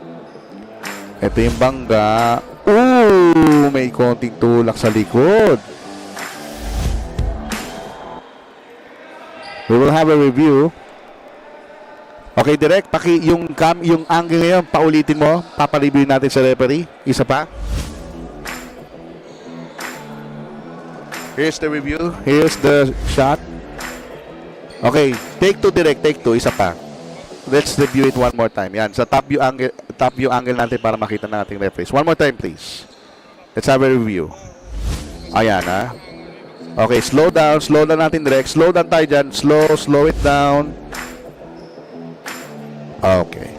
Ito yung bangga. Ooh, may konting tulak sa likod. We will have a review. Okay, direct. Yung angle ngayon, paulitin mo. Papareview natin sa referee. Isa pa. Here's the review. Here's the shot. Okay, take 2 direct. Take 2. Isa pa. Let's review it one more time. Yan, sa top view angle natin para makita natin referees. One more time, please. Let's have a review. Ayan, ha. Okay, slow down natin direct. Slow down tayo dyan. Slow it down. Okay.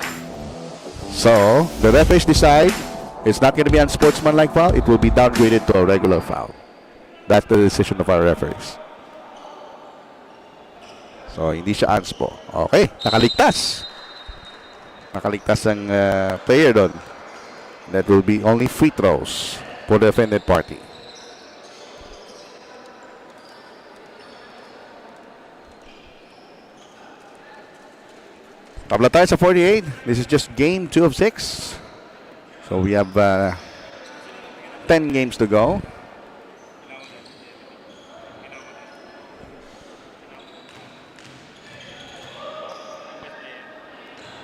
So, the referees decide it's not going to be unsportsmanlike foul. It will be downgraded to a regular foul. That's the decision of our referees. So, hindi siya unspo. Okay, nakaligtas. Nakaligtas ang player doon. That will be only free throws for the offended party. Tabla tayo sa 48. This is just game 2 of 6. So, we have 10 games to go.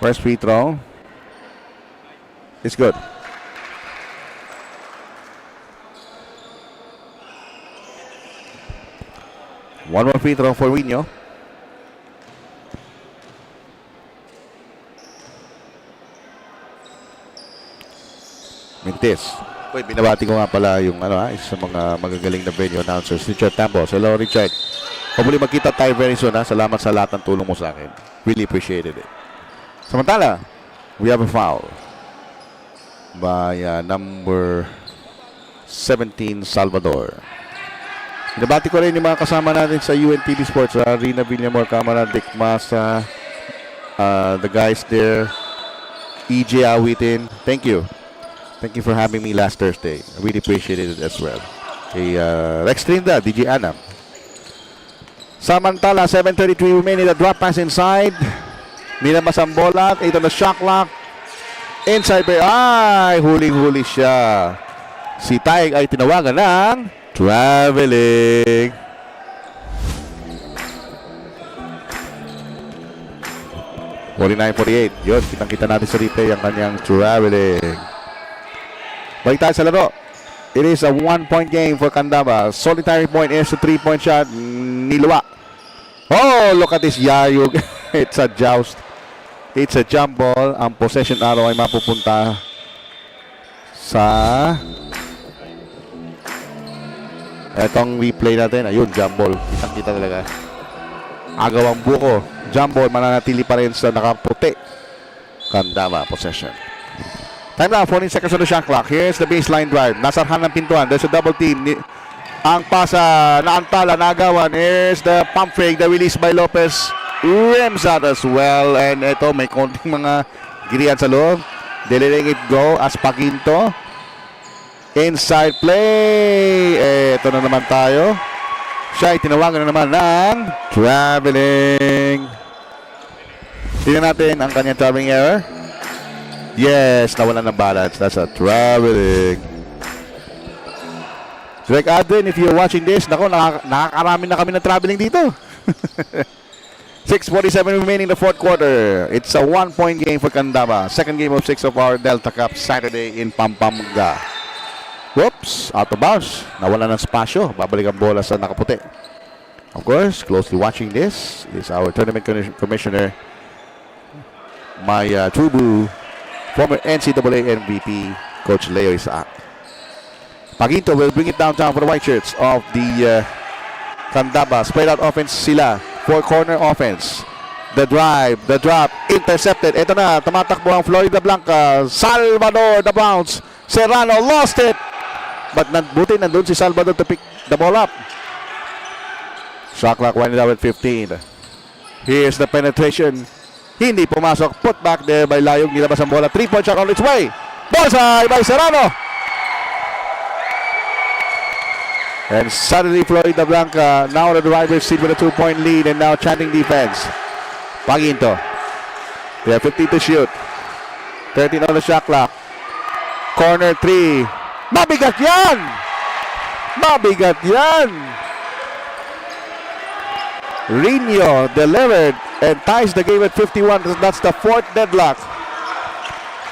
First free throw. It's good. One more free throw for Rino. Mintis. Wait, binabati ko nga pala yung isa sa mga magagaling na venue announcers, Richard Tambos. Hello, Richard. Hopefully magkita tayo very soon. Salamat sa lahat ng tulong mo sa akin. Really appreciated it. Samantala, we have a foul by number 17, Salvador. Binabati ko rin yung mga kasama natin sa UNTV Sports, Rina Villamor, Camara, Dikmas, the guys there, EJ Awitin. Thank you. Thank you for having me last Thursday. I really appreciated it as well. Kay Rex Trinda, DJ Anam. Samantala, 7:33 remaining. The drop pass inside. Nilabas ang bola. Ito na shot clock. Inside by. Ay, huling-huli siya. Si Taig ay tinawagan ng traveling. (49-48). Yun, kitang-kita natin sa replay ang kanyang traveling. Balik tayo sa laro. It is a 1-point game for Candaba. Solitary point is a 3-point shot. Niluwa. Oh, look at this Yayug. It's a joust. It's a jump ball. Ang possession arrow ay mapupunta sa etong replay natin. Ayun, jump ball. Kitang-kita talaga. Agaw ang buko. Jump ball, mananatili pa rin sa nakaputi. Candaba possession. Time now, 14 seconds on the shot clock. Here's the baseline drive. Nasarhan ng pintuan. There's a double team. Ang pasa, naantala, nagawan. Here's the pump fake. The release by Lopez. Rims out as well. And ito, may konting mga girian sa loob. Letting it go as Paquinto. Inside play. Ito na naman tayo. Siya ay tinawagan na naman ng traveling. Tingnan natin ang kanyang traveling error. Yes, nawalan ng balance. That's a traveling. Greg Adrian, if you're watching this, nako, nakakarami na kami ng traveling dito. 6:47 remaining in the fourth quarter. It's a 1-point game for Candaba. Second game of 6 of our Delta Cup Saturday in Pampanga. Whoops, out of bounds. Nawalan ng spasyo. Babalik ang bola sa nakaputi. Of course, closely watching this is our tournament commissioner, my true blue, former NCAA MVP, Coach Leo Isaac. Paquinto will bring it downtown for the white shirts of the Candaba. Spread out offense sila. Four-corner offense. The drive, the drop, intercepted. Ito na, tumatakbo ang Florida Blanca. Salvador, the bounce. Serrano lost it. But buti nandun si Salvador to pick the ball up. Shot clock winding down at 15. Here's the penetration. Hindi pumasok. Put back there by Layog. Nilabas ang bola. 3-point shot on its way. Bullseye by Serrano. And suddenly Florida Blanca, now the driver's seat with a 2-point lead and now chanting defense. Paquinto. They have 15 to shoot. 13 on the shot clock. Corner 3. Mabigat yan! Mabigat yan! Rino delivered and ties the game at 51. That's the fourth deadlock.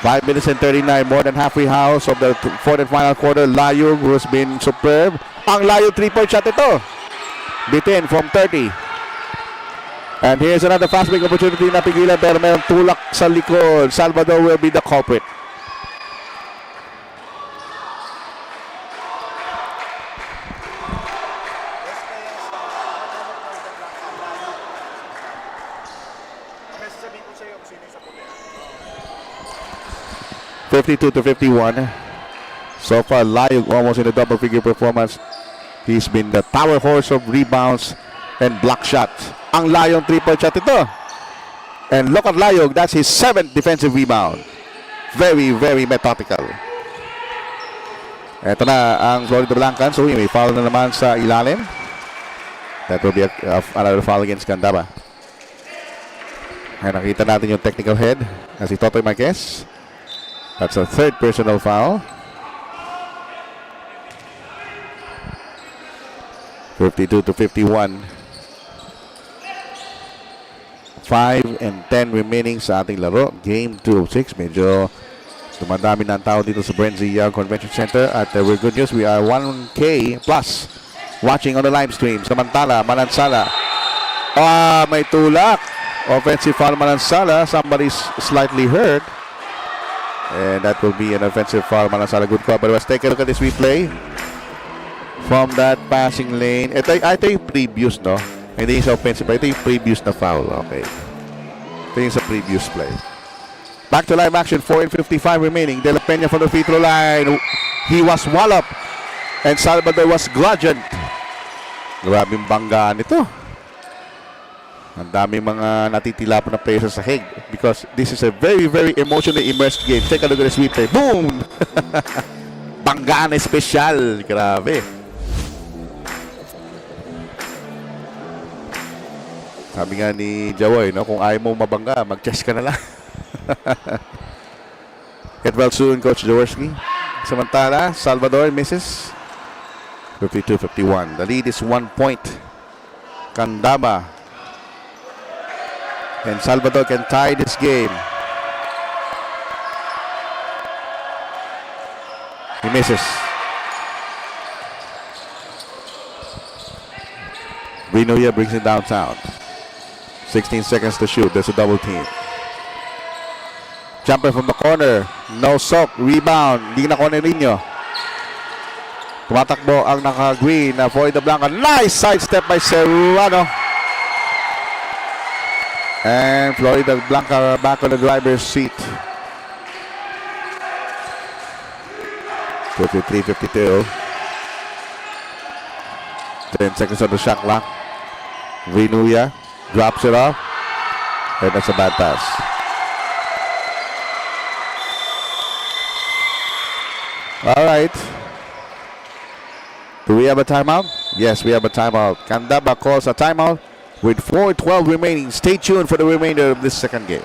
5 minutes and 39, more than halfway house of the fourth and final quarter. Layog, who has been superb. Ang Layog 3-point shot ito. Bitin from 30. And here's another fast break opportunity na pigilan pero mayroong tulak sa likod. Salvador will be the culprit. Sabihin ko sa'yo kung sino yung sa puti. 52-51. So far, Layog almost in a double-figure performance. He's been the power horse of rebounds and block shots. Ang Layog 3-point shot ito. And look at Layog, that's his 7th defensive rebound. Very, very methodical. Ito na ang Florida Blancans. So, may foul na naman sa ilalim. That will be another foul against Candaba. And nakita natin yung technical head na si Totoy Marquez. That's a third personal foul. 52-51. 5 and 10 remaining sa ating laro. Game 2 of 6. Medyo dumadami na ang tao dito sa BREN Convention Center. At we're good news. We are 1K plus watching on the live stream. Samantala, Manansala. May tulak. Offensive foul Manansala. Somebody's slightly hurt. And that will be an offensive foul. Manasala, good call. But let's take a look at this replay. From that passing lane. Ito yung previous, no? Hindi yung sa offensive. Ito yung previous na foul. Okay. Ito yung sa previous play. Back to live action. 4:55 remaining. De La Peña from the free throw line. He was walloped. And Salvador was bludgeoned. Grabing banggaan ito. Ang dami mga natitila pa na players sa sahig because this is a very, very emotionally immersed game. Take a look at this replay. Boom! Banggaan espesyal. Grabe. Sabi nga ni Jawoy, no, kung ayaw mo mabangga, mag-chess ka na lang. Get well soon, Coach Jaworski. Samantala, Salvador misses. 52-51. The lead is 1 point. Candaba. And Salvador can tie this game. He misses. Vinuya brings it downtown. 16 seconds to shoot. There's a double team. Jumper from the corner. No soak. Rebound. Hindi na corner ninyo. Tumatakbo ang naka-green na Floridablanca. Nice sidestep by Serrano. And Floridablanca back on the driver's seat. 53-52. 10 seconds on the shot clock. Vinuya drops it off. And that's a bad pass. All right. Do we have a timeout? Yes, we have a timeout. Candaba calls a timeout with 4:12 remaining. Stay tuned for the remainder of this second game.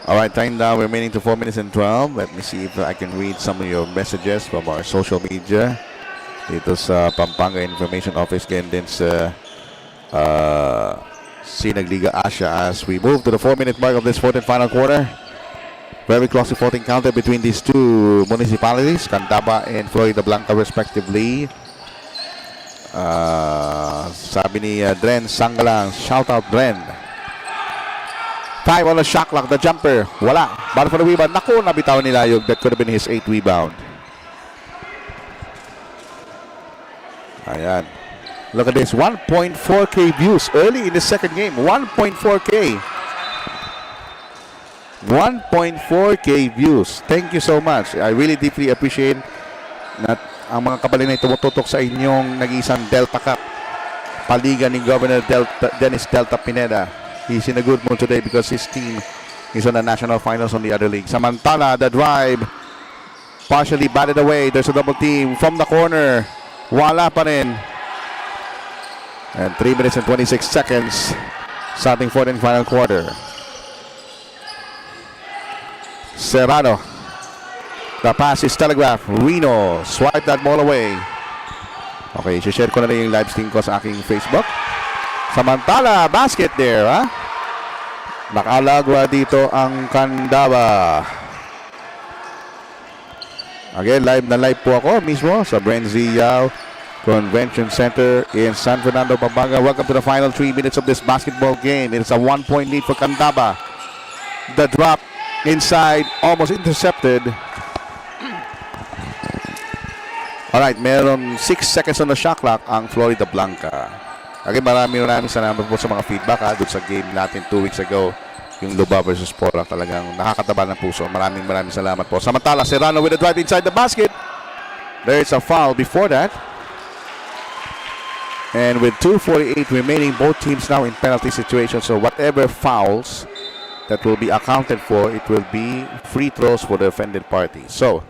All right, time down remaining to 4 minutes and 12. Let me see if I can read some of your messages from our social media. Dito sa Pampanga Information Office, again din sa Sinagliga Asia as we move to the 4-minute mark of this fourth and final quarter. Very closely fought encounter between these two municipalities, Candaba and Floridablanca respectively. Sabi ni Dren Sangalang, shout out Dren. 5 on the shot clock, the jumper, wala. Battle for the rebound, naku, nabitaw ni Layog. That could have been his 8th rebound. Ayan. Look at this, 1.4K views early in the second game. 1.4K. 1.4K views. Thank you so much. I really deeply appreciate na ang mga kabalin na tumututok sa inyong nag-iisang Delta Cup. Paliga ni Governor Dennis Delta Pineda. He's in a good mood today because his team is on the national finals on the other league. Samantala, the drive partially batted away. There's a double team from the corner. Wala pa rin. And 3 minutes and 26 seconds starting fourth and final quarter. Serrano. The pass is telegraphed. Reno swipe that ball away. Okay, share ko na rin yung live stream ko sa aking Facebook. Samantala, basket there, ha? Nakalagwa dito ang Candaba. Again, live na live po ako mismo sa BREN GUIAO Convention Center in San Fernando, Pampanga. Welcome to the final 3 minutes of this basketball game. It's a 1-point lead for Candaba. The drop inside, almost intercepted. Alright, meron 6 seconds on the shot clock ang Floridablanca. Okay, maraming salamat po sa mga feedback doon sa game natin 2 weeks ago. Yung Luba versus Pora, talagang nakakataba ng puso. Maraming salamat po. Samantala, Serrano with a drive inside the basket. There is a foul before that. And with 2:48 remaining, both teams now in penalty situations. So whatever fouls that will be accounted for. It will be free throws for the offended party. So,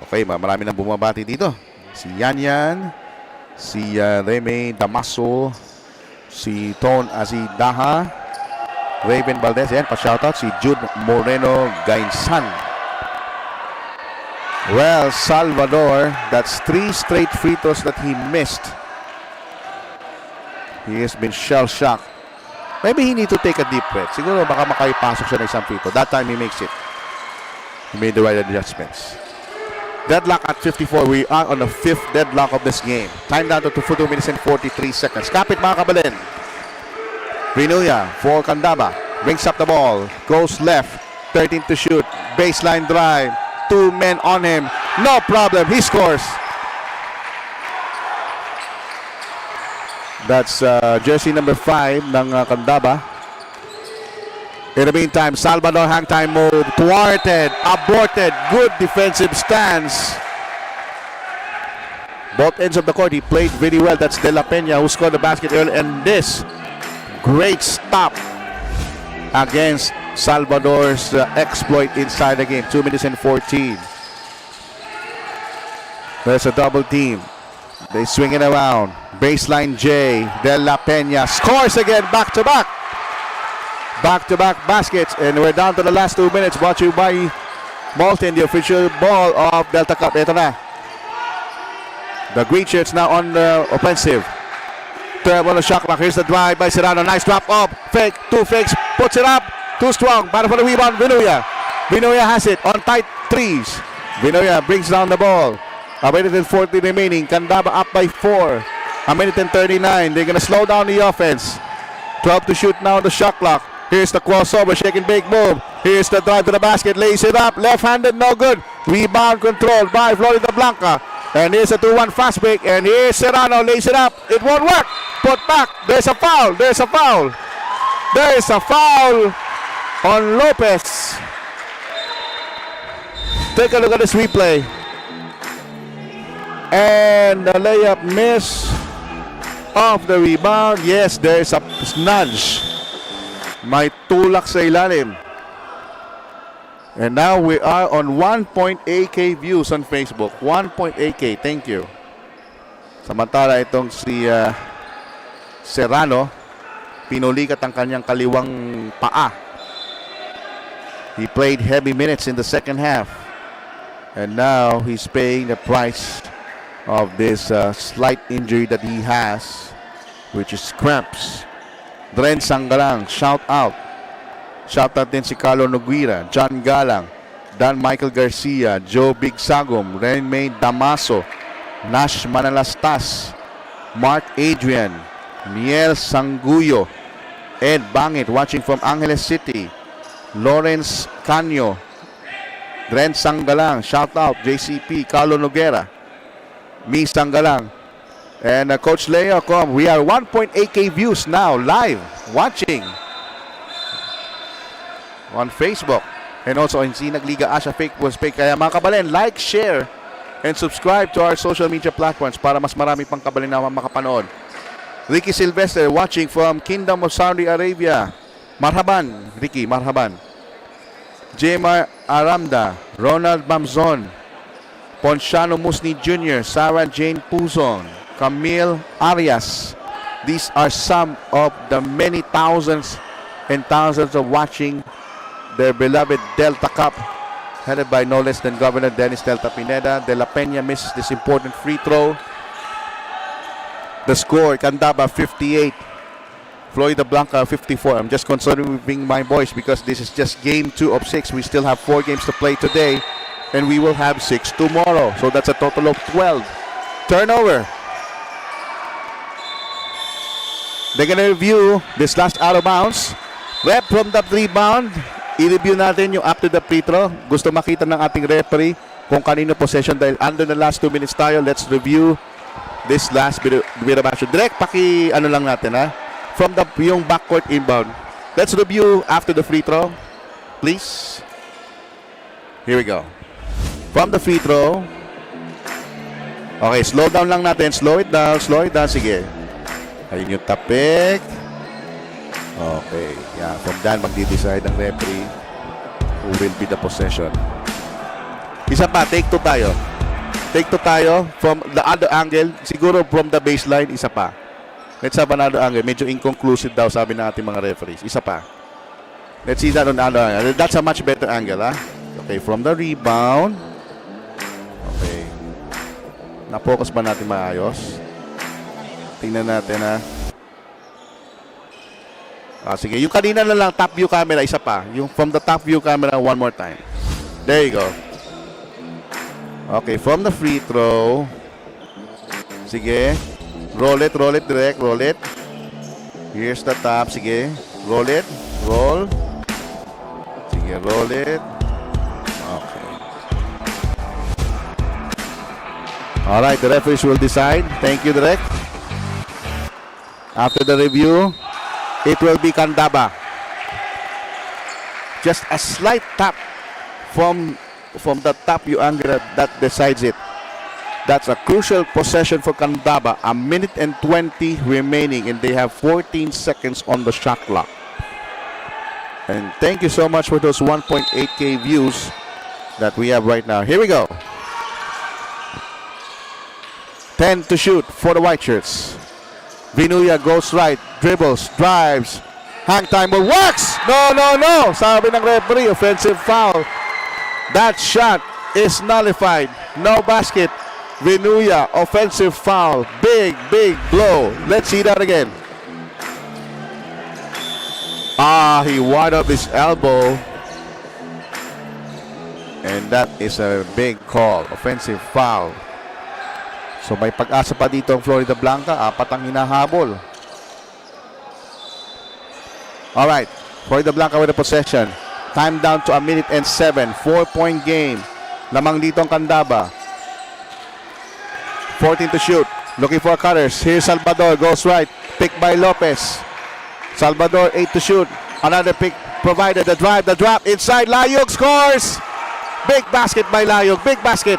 okay, marami nang bumabati dito. Si Yanyan, si Remy Damaso, si Ton Azidaha, Raven Valdez, yan, pa-shoutout, si Jude Moreno Gainsan. Well, Salvador, that's 3 straight free throws that he missed. He has been shell-shocked. Maybe he need to take a deep breath. Siguro baka makaipasok siya ng isang free throw. That time he makes it. He made the right adjustments. Deadlock at 54. We are on the 5th deadlock of this game. Time down to 2 minutes and 43 seconds. Kapit mga kabalin. Vinuya for Candaba. Brings up the ball. Goes left. 13 to shoot. Baseline drive. 2 men on him. No problem. He scores. That's jersey number 5 ng Candaba. In the meantime, Salvador hang time move. Thwarted. Aborted. Good defensive stance. Both ends of the court. He played very well. That's De La Peña who scored the basket early. And this great stop against Salvador's exploit inside the game. 2 minutes and 14. There's a double team. They swing it around. Baseline J. De La Peña scores again. Back-to-back. Back-to-back baskets. And we're down to the last 2 minutes. Brought to you by Molten, the official ball of Delta Cup. Ito na. The green shirts now on the offensive. Third on the shot clock. Here's the drive by Serrano. Nice drop up. Fake. 2 fakes. Puts it up. Too strong. Battle for the rebound. Vinuya. Vinuya has it on tight threes. Vinuya brings down the ball. A minute and 40 remaining. Candaba up by 4. A minute and 39. They're going to slow down the offense. 12 to shoot now on the shot clock. Here's the crossover. Shake and bake move. Here's the drive to the basket. Lays it up. Left-handed. No good. Rebound controlled by Floridablanca. And here's a 2-1 fast break. And here's Serrano. Lays it up. It won't work. Put back. There's a foul. There's a foul. There's a foul on Lopez. Take a look at this replay. And the layup miss off the rebound. Yes, there's a nudge. May tulak sa ilalim. And now we are on 1.8K views on Facebook. 1.8K. Thank you. Samantala itong si Serrano, pinulikat ang kanyang kaliwang paa. He played heavy minutes in the second half. And now he's paying the price of this slight injury that he has, which is cramps. Dren Sanggalang, shout out. Shout out din si Carlo Noguera, John Galang, Dan Michael Garcia, Joe Big Sagum, Renmay Damaso, Nash Manalastas, Mark Adrian, Miel Sanguyo, Ed Bangit watching from Angeles City, Lawrence Canyo, Dren Sanggalang, shout out, JCP, Carlo Noguera, Mi Sanggalang, and Coach Leo, we are 1.8K views now, live, watching on Facebook. And also, hindi nagliga Asha Fake was fake. Kaya mga kabalin, like, share, and subscribe to our social media platforms para mas marami pang kabalin na makapanood. Ricky Sylvester watching from Kingdom of Saudi Arabia. Marhaban, Ricky, marhaban. Jemar Aramda, Ronald Bamzon, Ponciano Musni Jr., Sarah Jane Puzon, Camille Arias. These are some of the many thousands and thousands of watching their beloved Delta Cup, headed by no less than Governor Dennis Delta Pineda. De La Peña misses this important free throw. The score, Candaba 58, Floridablanca 54. I'm just conserving my voice because this is just game 2 of 6. We still have 4 games to play today, and we will have 6 tomorrow. So that's a total of 12. Turnover. They're gonna review this last out of bounds. Rep from the rebound. I-review natin yung up to the free throw. Gusto makita ng ating referee kung kanino possession dahil under the last 2 minutes tayo. Let's review this last bit of action. Direct, ano lang natin ha. From yung backcourt inbound. Let's review after the free throw. Please. Here we go. From the free throw. Okay, slow down lang natin. Slow it down. Sige. Ayun yung tapik. Okay. Yeah. From then, magdi-decide ang referee who will be the possession. Isa pa, take 2 tayo. Take 2 tayo from the other angle. Siguro from the baseline, isa pa. Let's have another angle. Medyo inconclusive daw, sabi ng ating mga referees. Isa pa. Let's see that on the other angle. That's a much better angle, ha? Okay, from the rebound. Okay. Na-focus ba natin maayos? Tingnan natin, ha? Sige, yung kanina na lang, top view camera, isa pa. Yung from the top view camera, one more time. There you go. Okay, from the free throw. Sige. Roll it, direct, roll it. Here's the top, sige. Roll it, roll. Sige, roll it. Okay. Alright, the referees will decide. Thank you, direct. After the review, it will be Candaba. Just a slight tap from the top view angle that decides it. That's a crucial possession for Candaba. 1 minute and 20 remaining, and they have 14 seconds on the shot clock. And thank you so much for those 1.8K views that we have right now. Here we go. 10 to shoot for the white shirts. Vinuya goes right, dribbles, drives, hang time, but works! No! Sabi ng referee, offensive foul. That shot is nullified. No basket. Vinuya, offensive foul. Big blow. Let's see that again. He wired up his elbow. And that is a big call. Offensive foul. So may pag-asa pa dito ang Florida Blanca. 4 ang hinahabol. Alright. Florida Blanca with the possession. Time down to 1 minute and 7. 4-point game. Lamang dito ang Candaba. 14 to shoot. Looking for cutters. Here's Salvador. Goes right. Pick by Lopez. Salvador, 8 to shoot. Another pick provided. The drive, the drop. Inside. Layog scores. Big basket by Layog. Big basket.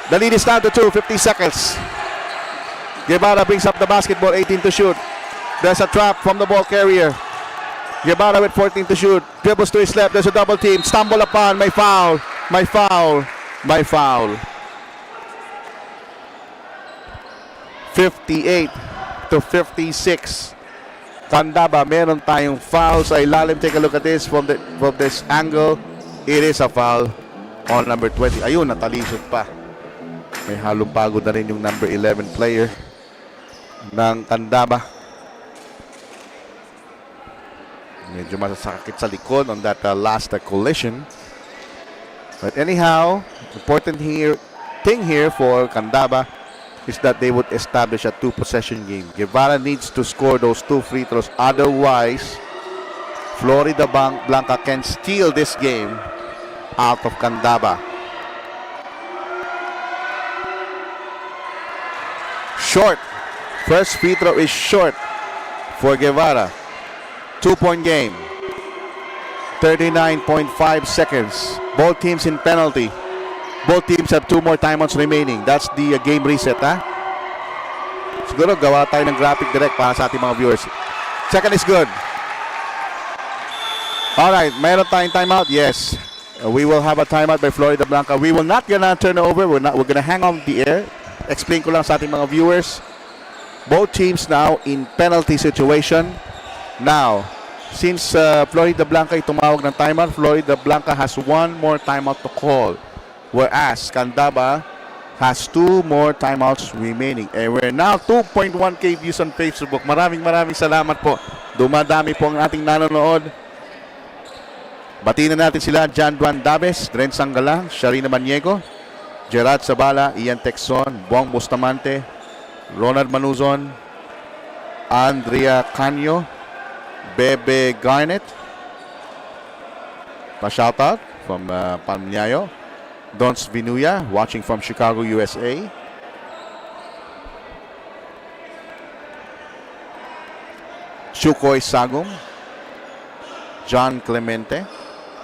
The lead is down to 2. 50 seconds. Guevara brings up the basketball. 18 to shoot. There's a trap from the ball carrier. Guevara with 14 to shoot. Dribbles to his left. There's a double team. Stumble upon. May foul. May foul. May foul. 58 to 56. Candaba, meron tayong foul sa ilalim. Take a look at this from this angle. It is a foul on number 20. Ayun, natalisod pa. May halong pagod na rin yung number 11 player ng Candaba. Medyo masasakit sa likod on that last collision. But anyhow, important thing here for Candaba is that they would establish a 2-possession game. Guevara needs to score those 2 free throws. Otherwise, Florida Blanca can steal this game out of Candaba. Short. First free throw is short for Guevara. 2-point game. 39.5 seconds. Both teams in penalty. Both teams have 2 more timeouts remaining. That's the game reset, ha? Siguro gawa tayo ng graphic direct para sa ating mga viewers. Second is good. Alright, mayroon tayong timeout? Yes. We will have a timeout by Florida Blanca. We will not gonna turn over. We're gonna hang on the air. Explain ko lang sa ating mga viewers. Both teams now in penalty situation. Now, since Florida Blanca ay tumawag ng timeout, Florida Blanca has 1 more timeout to call. Whereas Candaba has 2 more timeouts remaining. And we're now 2.1K views on Facebook. Maraming salamat po. Dumadami po ang ating nanonood. Batiin na natin sila. John Duan Daves, Dren Sanggalang, Sharina Maniego, Gerard Zabala, Ian Texon, Bong Bustamante, Ronald Manuzon, Andrea Canyo, Bebe Garnett. Pa-shoutout from Palmyayo. Dons Vinuya, watching from Chicago, USA. Chukoy Sagum. John Clemente.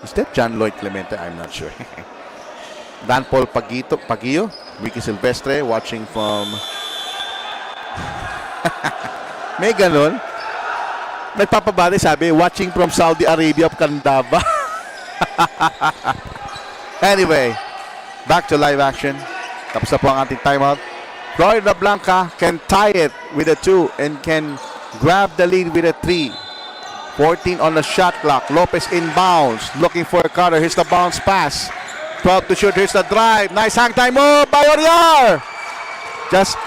Is that John Lloyd Clemente? I'm not sure. Dan Paul Pagio. Ricky Silvestre, watching from... May ganun. nagpapabati, sabi, watching from Saudi Arabia of Candaba. Anyway, back to live action. Tapos na po ang ating timeout. Florida Blanca can tie it with a 2 and can grab the lead with a 3. 14 on the shot clock. Lopez inbounds, looking for a cutter. Here's the bounce pass. 12 to shoot. Here's the drive. Nice hang time move by Oriar. Just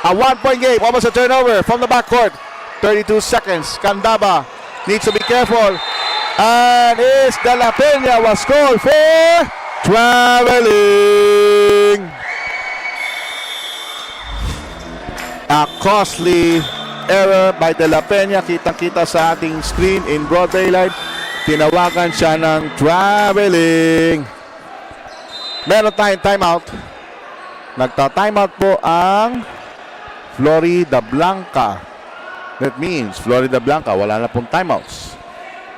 a 1-point game. Almost a turnover from the backcourt. 32 seconds. Candaba needs to be careful. And is De La Peña was called for traveling. A costly error by De La Peña. Kitang-kita sa ating screen in broad daylight. Tinawagan siya ng traveling. Meron tayong timeout. Nagta-timeout po ang Florida Blanca. That means Florida Blanca wala na pong timeouts.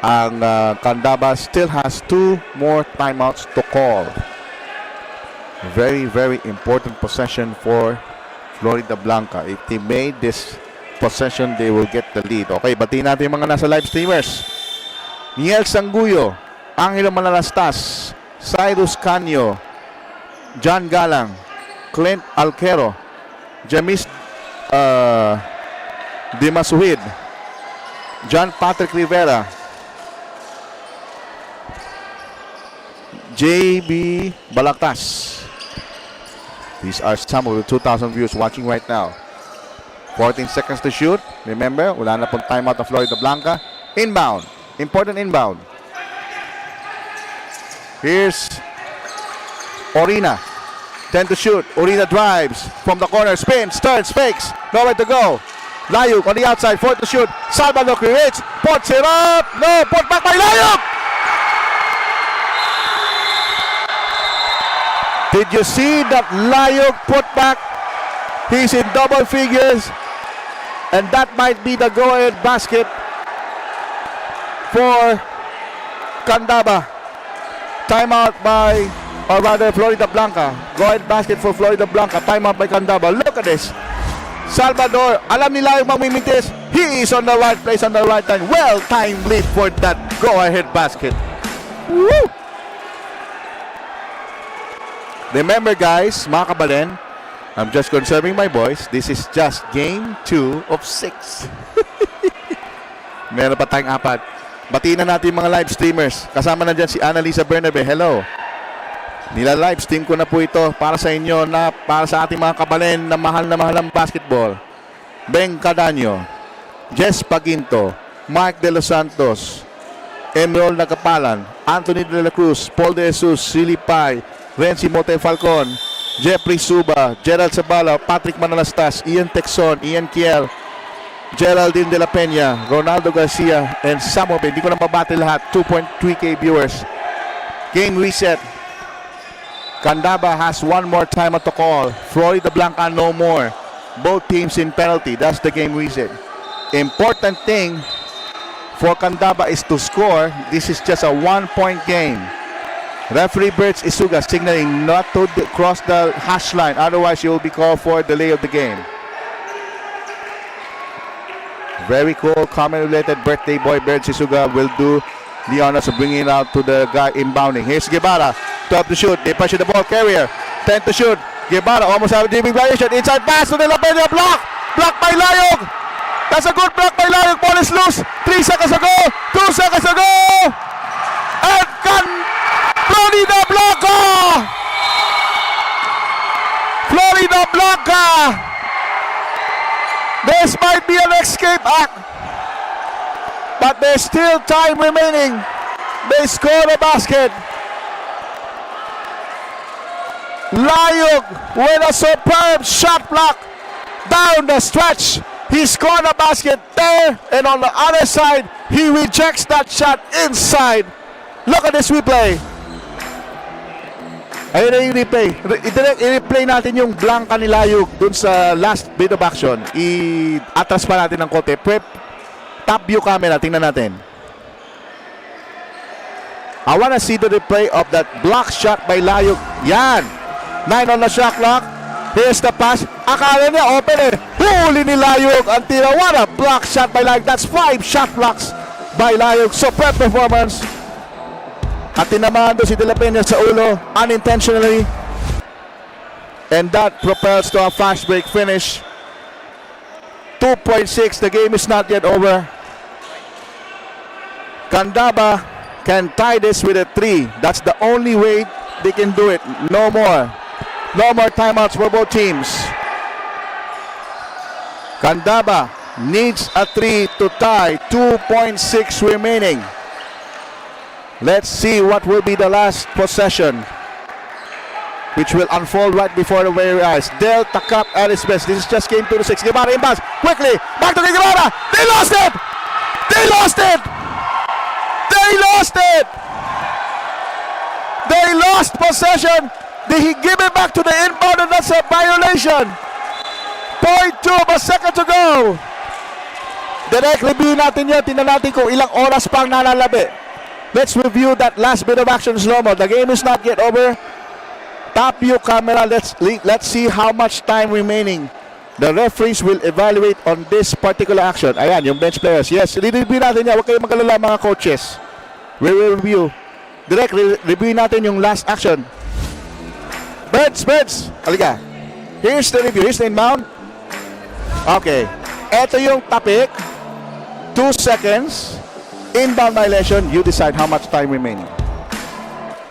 Ang Candaba still has 2 more timeouts to call. Very, very important possession for Florida Blanca. If they made this possession, they will get the lead. Okay, batiin natin yung mga nasa live streamers. Niel Sanguyo, Angelo Manalastas, Cyrus Canyo, John Galang, Clint Alquero, Jamis Dimasuhid, John Patrick Rivera, JB Balaktas. These are some of the 2,000 viewers watching right now. 14 seconds to shoot. Remember, wala na pong timeout of Florida Blanca. Inbound. Important inbound. Here's Orina. 10 to shoot. Orina drives from the corner. Spins, turns, fakes. Nowhere to go. Layuk on the outside. 4 to shoot. Salvador creates. Puts it up. No. Put back by Layuk. Did you see that Layuk put back? He's in double figures. And that might be the go-ahead basket for Candaba. Timeout by, or rather, Florida Blanca. Go-ahead basket for Florida Blanca. Timeout by Candaba. Look at this. Salvador, alam nila yung mamimintis. He is on the right place on the right time. Well-timed lead for that go-ahead basket. Woo! Remember guys, mga kabalen, I'm just conserving my voice. This is just game 2 of 6. Meron pa tayong 4. Batiin na natin mga live streamers. Kasama na dyan si Annalisa Bernabe. Hello. Nila-live stream ko na po ito para sa inyo, na para sa ating mga kabalen na mahal ang basketball. Beng Cadanyo, Jess Paginto, Mark De Los Santos, Emerald Nagapalan, Anthony De La Cruz, Paul De Jesus, Silly Pai, Renzi Mote Falcon, Jeffrey Suba, Gerald Sabala, Patrick Manalastas, Ian Texon, Ian Kiel, Geraldine De La Peña, Ronaldo Garcia, and some of it, hindi ko na mabati lahat, 2.3k viewers. Game reset. Candaba has 1 more time to call. Florida Blanca no more. Both teams in penalty. That's the game reset. Important thing for Candaba is to score. This is just a 1-point game. Referee Bertz Isuga signaling not to cross the hash line. Otherwise, you will be called for delay of the game. Very cool, comment-related birthday boy Bertz Isuga will do the honors of bringing it out to the guy inbounding. Here's Guevara. 12 to shoot. They push the ball carrier. 10 to shoot. Guevara almost have a dribbling violation. Inside pass to De La Peña. Block. Block by Layog. That's a good block by Layog. Ball is loose. 3 seconds ago. 2 seconds ago. And Florida Blanca. Florida Blanca. This might be an escape act, but there's still time remaining. They score a basket. Layug with a superb shot block down the stretch. He scored a basket there, and on the other side, he rejects that shot inside. Look at this replay. Ayun na yung replay. I-replay natin yung Blanca ni Layug dun sa last bit of action. I-atras pa natin ng konti. Top view camera, tingnan natin. I wanna see the replay of that block shot by Layug. Yan! 9 on the shot clock. Here's the pass. Akala niya open eh. Huli ni Layog ang tira. What a block shot by Layog. That's 5 shot blocks by Layog. Superb performance. At tinamaan doon si De La Peña sa ulo unintentionally. And that propels to a fast break finish. 2.6. The game is not yet over. Candaba can tie this with a 3. That's the only way they can do it. No more. No more timeouts for both teams. Candaba needs a 3 to tie. 2.6 remaining. Let's see what will be the last possession, which will unfold right before the very eyes. Delta Cup at its best. This just came to the 6. Guevara inbounds. Quickly. Back to Guevara. They lost it. They lost it. They lost it. They lost possession. Did he give it back to the inbound, and that's a violation? 0.2 of a second to go. Direct review natin yan. Tingnan natin kung ilang oras pang nalalabi. Let's review that last bit of action slow-mo. The game is not yet over. Top view camera. Let's see how much time remaining. The referees will evaluate on this particular action. Ayan, yung bench players. Yes, review natin yan. Huwag kayong mag-alala mga coaches. We will review. Direct review natin yung last action. Birds. Halika. Here's the review. Here's the inbound. Okay. Ito yung topic. 2 seconds. Inbound violation. You decide how much time remaining.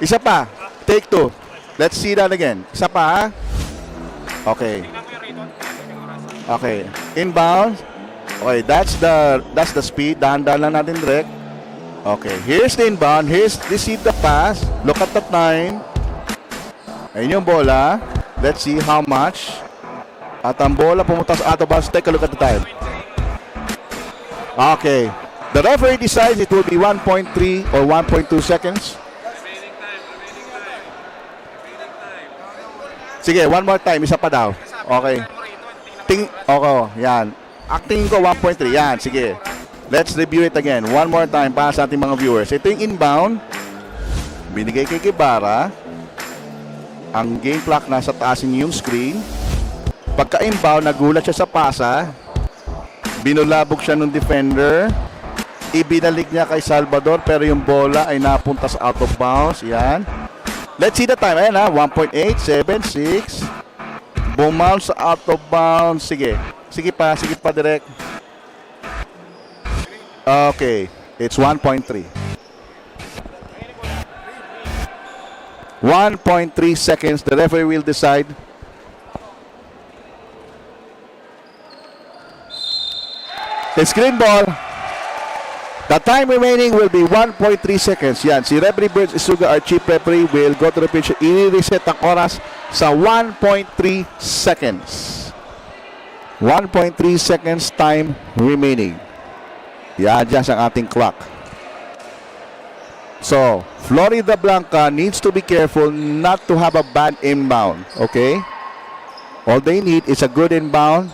Isa pa. Take 2. Let's see that again. Isa pa. Okay. Okay. Inbound. Okay. That's the speed. Dahan-dahan lang natin direct. Okay. Here's the inbound. Receive the pass. Look at the time. Ayun yung bola. Let's see how much. At ang bola pumunta sa out of bounds. Take a look at the time. Okay. The referee decides it will be 1.3 or 1.2 seconds. Sige, one more time. Isa pa daw. Okay. Yan. Acting ko 1.3. Yan, sige. Let's review it again. One more time para sa ating mga viewers. Ito yung inbound. Binigay kay Guevara. Ang game clock nasa taas yung screen. Pagka-inbound, nagulat siya sa pasa. Binulabog siya ng defender. Ibinalik niya kay Salvador pero yung bola ay napunta sa out of bounds. Yan. Let's see the time. Ayan ha. 1.876. Bumounce sa out of bounds. Sige. Sige pa direct. Okay. It's 1.3. 1.3 seconds. The referee will decide. It's green ball. The time remaining will be 1.3 seconds. Yan. Si Referee Birds Isuga, our chief referee, will go to the pitch. I-reset ang oras sa 1.3 seconds. 1.3 seconds time remaining. I-adjust ang ating clock. So, Florida Blanca needs to be careful not to have a bad inbound. Okay? All they need is a good inbound.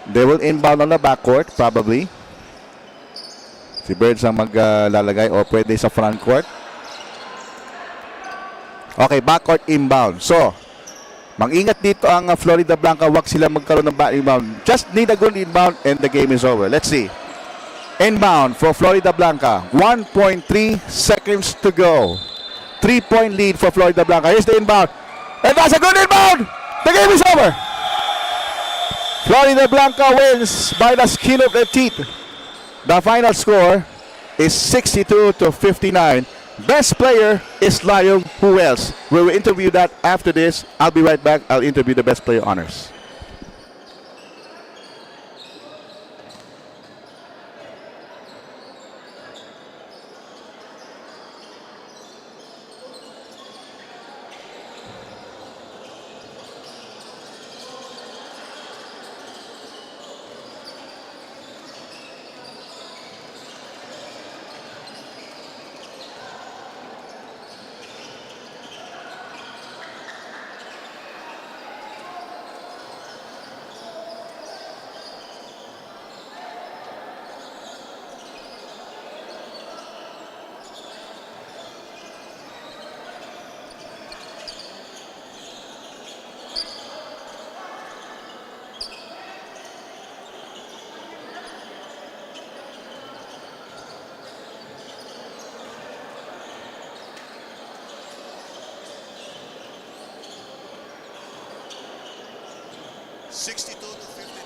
They will inbound on the backcourt, probably. Si Birds ang maglalagay o pwede sa front court. Okay, backcourt inbound. So, mag-ingat dito ang Florida Blanca. Huwag sila magkaroon ng bad inbound. Just need a good inbound and the game is over. Let's see. Inbound for Florida Blanca. 1.3 seconds to go. 3-point lead for Florida Blanca. Here's the inbound. And that's a good inbound. The game is over. Florida Blanca wins by the skin of their teeth. The final score is 62-59. Best player is Layog. Who else? We will interview that after this. I'll be right back. I'll interview the best player honors. 62 to 50.